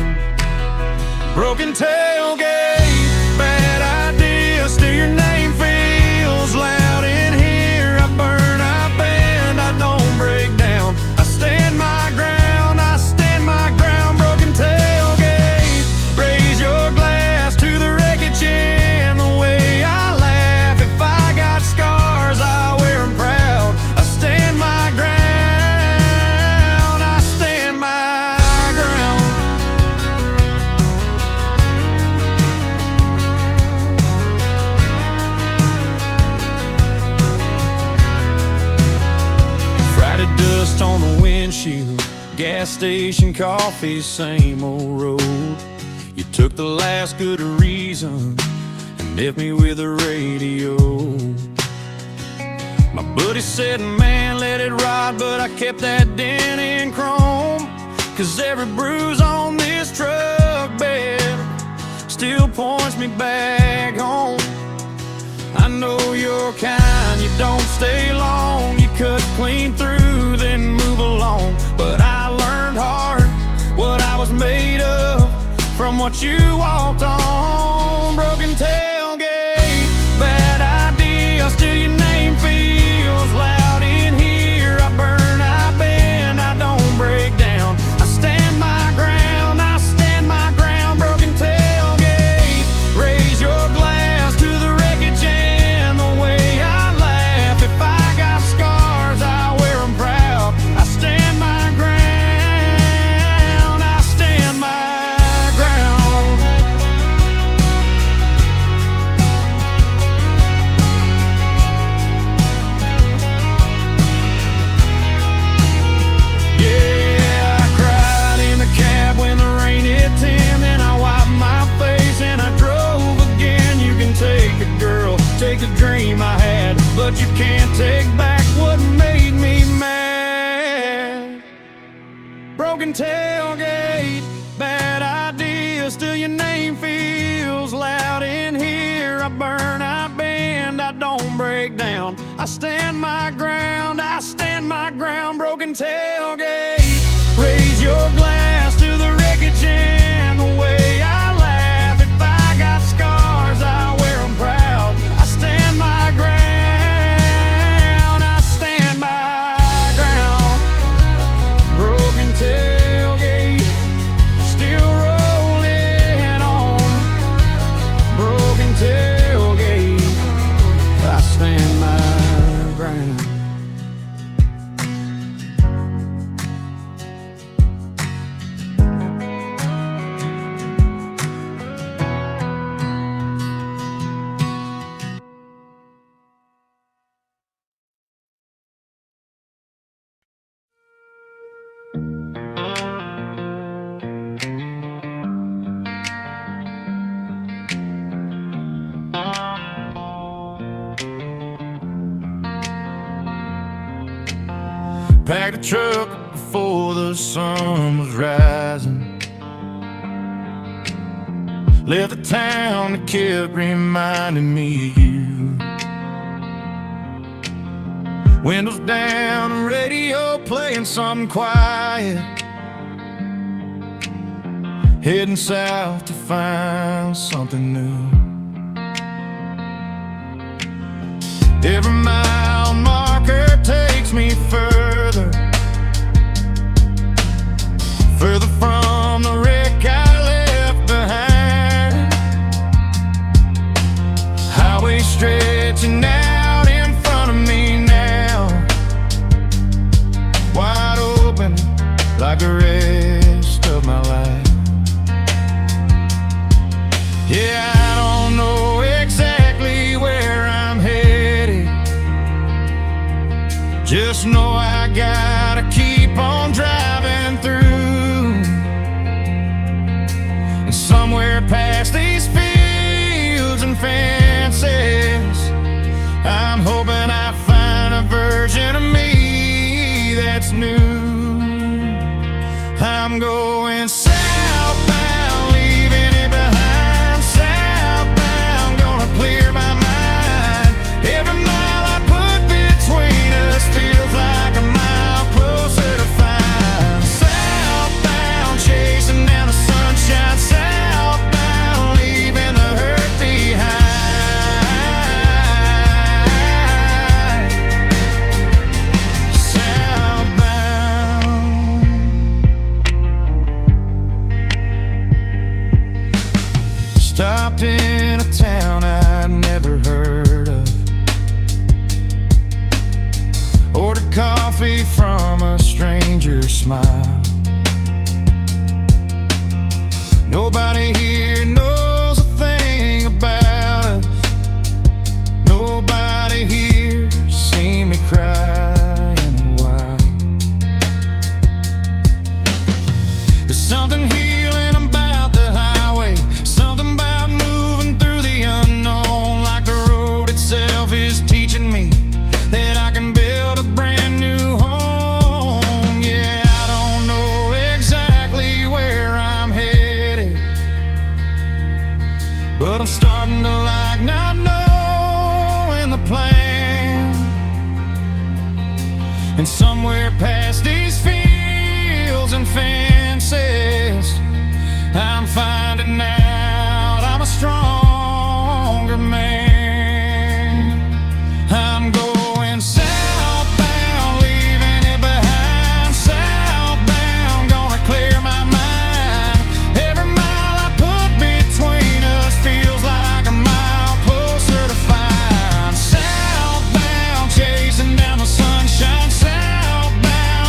S1: Broken tailgate, bad idea, still your name feels loud in here. I burn, I bend, I don't break down. I stand my ground, I stand my ground. Broken tailgate, raise your glass to the wreckage and the way I laugh. If I got scars, I wear them proud. I stand my ground, I stand my ground. Friday dust on the windshield, gas station coffee, same old road. You took the last good reason and left me with a radio. My buddy said, man, let it ride, but I kept that dent in chrome. Cause every bruise on this truck bed still points me back home. I know you're kind, you don't stay long. You cut clean through, then move along. But I learned hard what I was made of from what you walked on. Broken tailgate, bad idea, still your name feels loud in here. I burn, I bend, I don't break down. I stand my ground, I stand my ground. Broken tailgate, raise your glass to the wreckage and the way I laugh. If I got scars, I wear them proud. I stand my ground, I stand my ground. but you can't take back what made me mad. Broken tailgate, bad ideas, still your name feels loud in here. I burn, I bend, I don't break down. I stand my ground, I stand my ground. Broken tailgate, raise your glass to the wreckage and the way I laugh. If I got scars, I wear them proud. I stand my ground, I stand my ground. Broken tailgate, still rolling on. Broken tailgate, I stand my ground. Packed a truck before the sun was rising. Left the town that kept reminding me of you. Windows down, radio playing something quiet. Heading south to find something new. Every mile marker takes me further, further from the wreck I left behind. Highway stretching out in front of me now, wide open like the rest of my life. Yeah, I don't know exactly where I'm headed, just know I gotta keep on driving through. And somewhere past these fields and fences, I'm hoping I find a version of me that's new. I'm going southbound, leaving it behind. Southbound, gonna clear my mind. Every mile I put between us feels like a mile closer to find. Southbound, chasing down the sunshine. Southbound, leaving the hurt behind. Southbound. Stopped in a town I'd never heard of. Ordered coffee from a stranger's smile. Nobody here knows a thing about us. Nobody here seen me cry in a while. There's something healing about the highway, something about moving through the unknown. Like the road itself is teaching me that I can build a brand new home. Yeah, I don't know exactly where I'm headed, but I'm starting to like not knowing the plan. And somewhere past these fields and fences, I'm finding out I'm a stronger man. I'm going southbound, leaving it behind. Southbound, gonna clear my mind. Every mile I put between us feels like a mile closer to find. Southbound, chasing down the sunshine. Southbound,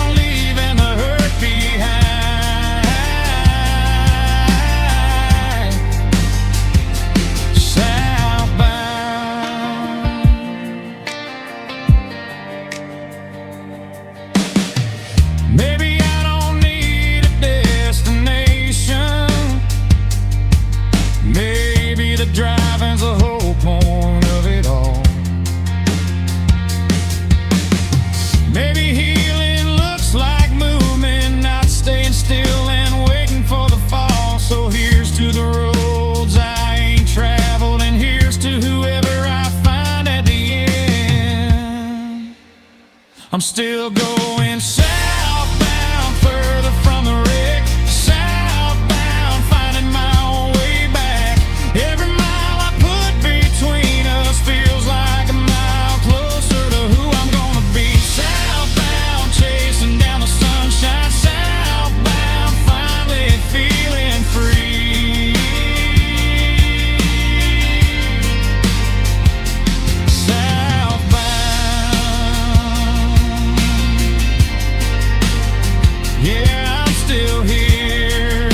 S1: I'm still going southbound, further from the wreck. Southbound, finding my own way back. Every mile I put between us feels like a mile closer to who I'm gonna be. Southbound, chasing down the sunshine. Southbound, finally feeling free. Yeah, I'm still here.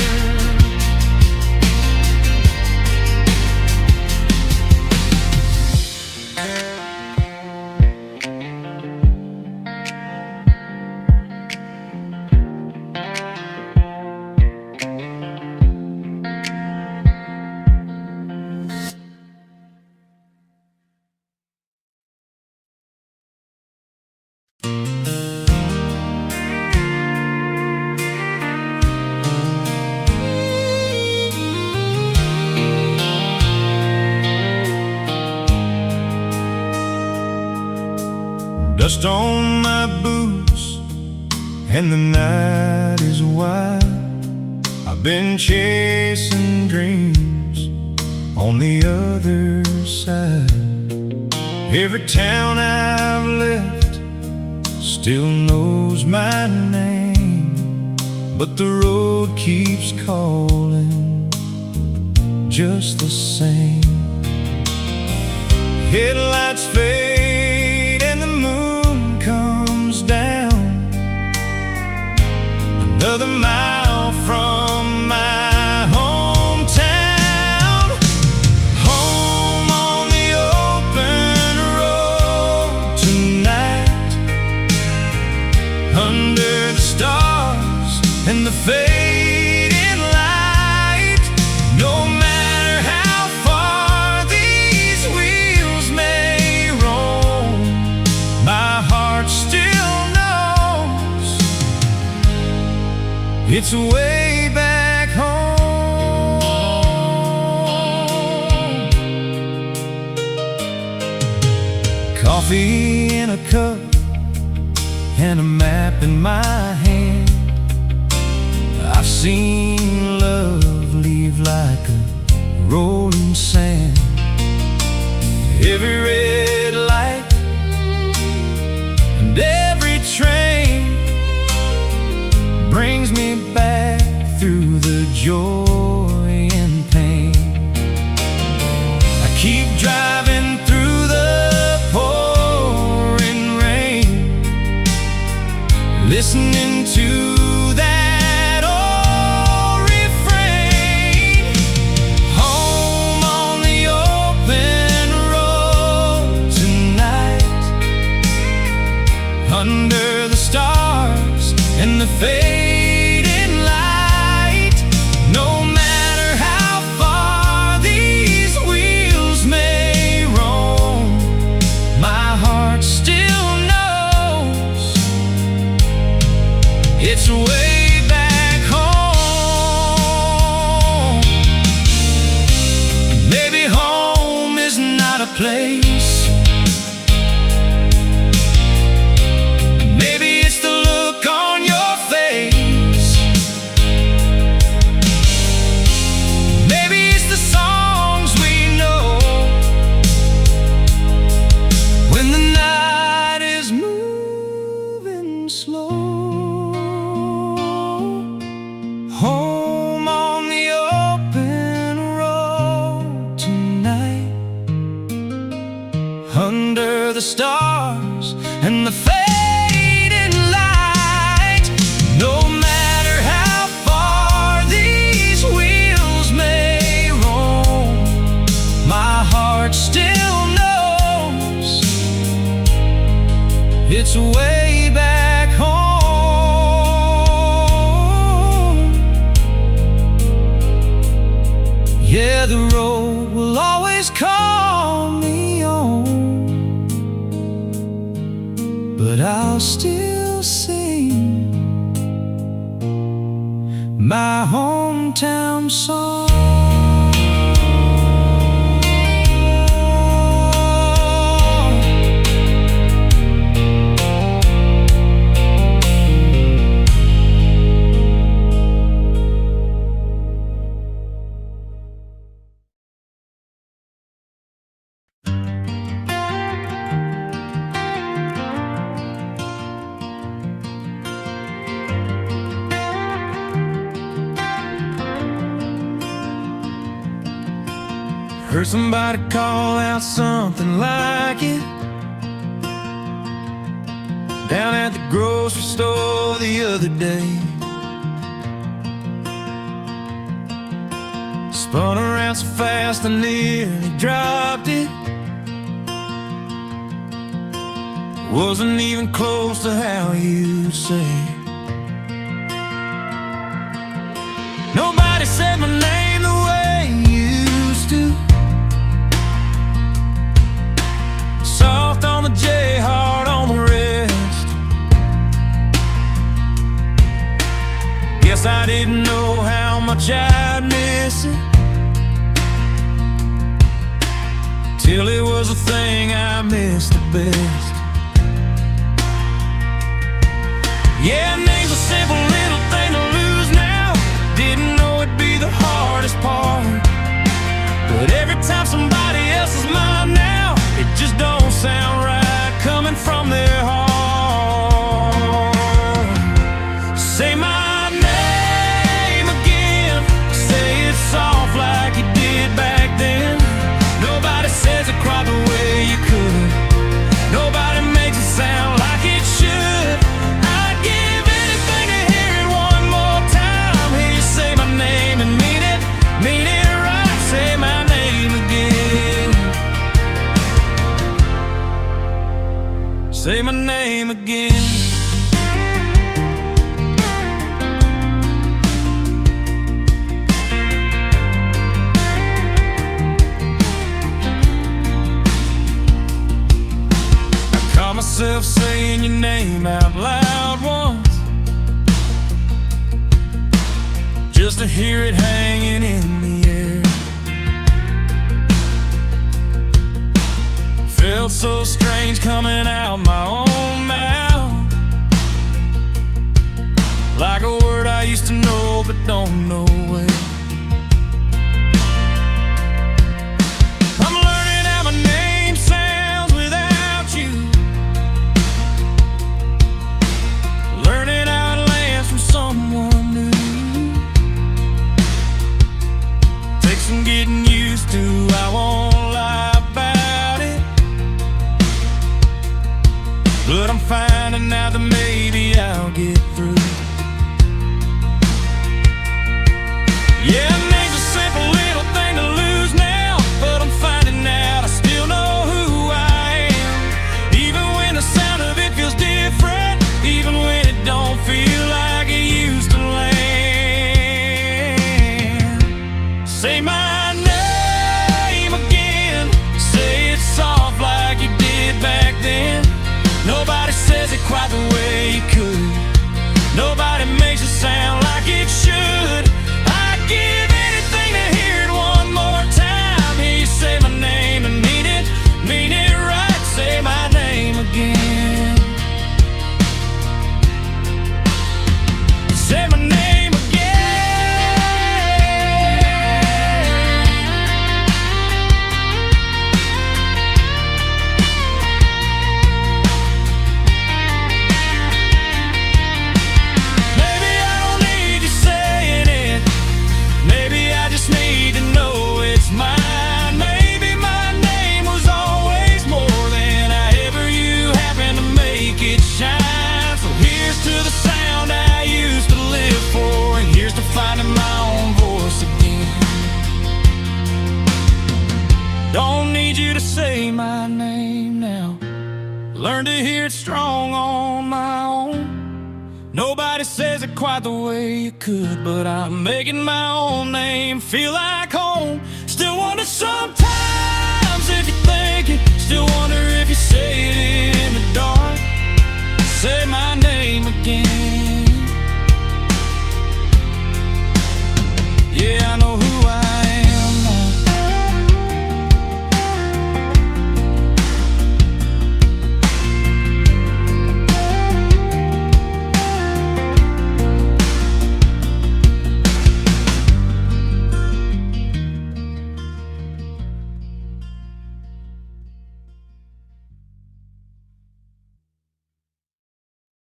S1: Dust on my boots and the night is wide. I've been chasing dreams on the other side. Every town I've left still knows my name, but the road keeps calling just the same. Headlights fade and the moon comes down. Another mile from my hometown. Home on the open road tonight, under the stars and the fading light. No matter how far these wheels may roam, my heart still knows it's way back home. Coffee in a cup and a map in my hand. I've seen love leave like a rolling sand. Every red light and every train brings me back through the joy and pain. I keep driving through the pouring rain, listening to that old refrain. Home on the open road tonight, under the stars and the fading light. No matter how far these wheels may roam, my heart still knows it's way back home. Maybe home is not a place. Maybe it's the look on your face. Maybe it's the songs we know when the night is moving slow. Home on the open road tonight, under the stars and the fading light. No matter how far these wheels may roam, my heart still knows it's way back home. Yeah, the road will always call me home, but I'll still sing my hometown song. Heard somebody call out something like it down at the grocery store the other day. Spun around so fast I nearly dropped it. Wasn't even close to how you say. Nobody said my name the way you used to. Soft on the J, hard on the rest. Guess I didn't know how much I'd miss it till it was a thing I missed the best. Yeah, name's a simple little thing to lose now. Didn't know it'd be the hardest part, but every time somebody else is mine now, it just don't sound right coming from their heart. Say my name again, say it soft like you did back then. Nobody says it quite the way you could. Nobody makes it sound like it should. I'd give anything to hear it one more time. Hear you say my name and mean it right. Say my name again. Say my name again. Myself saying your name out loud once, just to hear it hanging in the air. Felt so strange coming out my own mouth, like a word I used to know but don't know well. I'm learning how my name sounds without you, learning how it lands from someone new. Takes some getting used to, I won't lie about it, but I'm finding out that maybe I'll get through. Yeah, it makes a simple little thing to lose now, but I'm finding out I still know who I am, even when the sound of it feels different, even when it don't feel like it used to land. Say my name again, say it soft like you did back then. Nobody says it quite the way you could. Nobody makes it sound like it should. I'd give anything to hear it one more time. Hear you say my name and mean it right. Say my name again. Say my name say my name now. Learn to hear it strong on my own. Nobody says it quite the way you could, but I'm making my own name feel like home. Still wonder sometimes if you think it, still wonder if you say it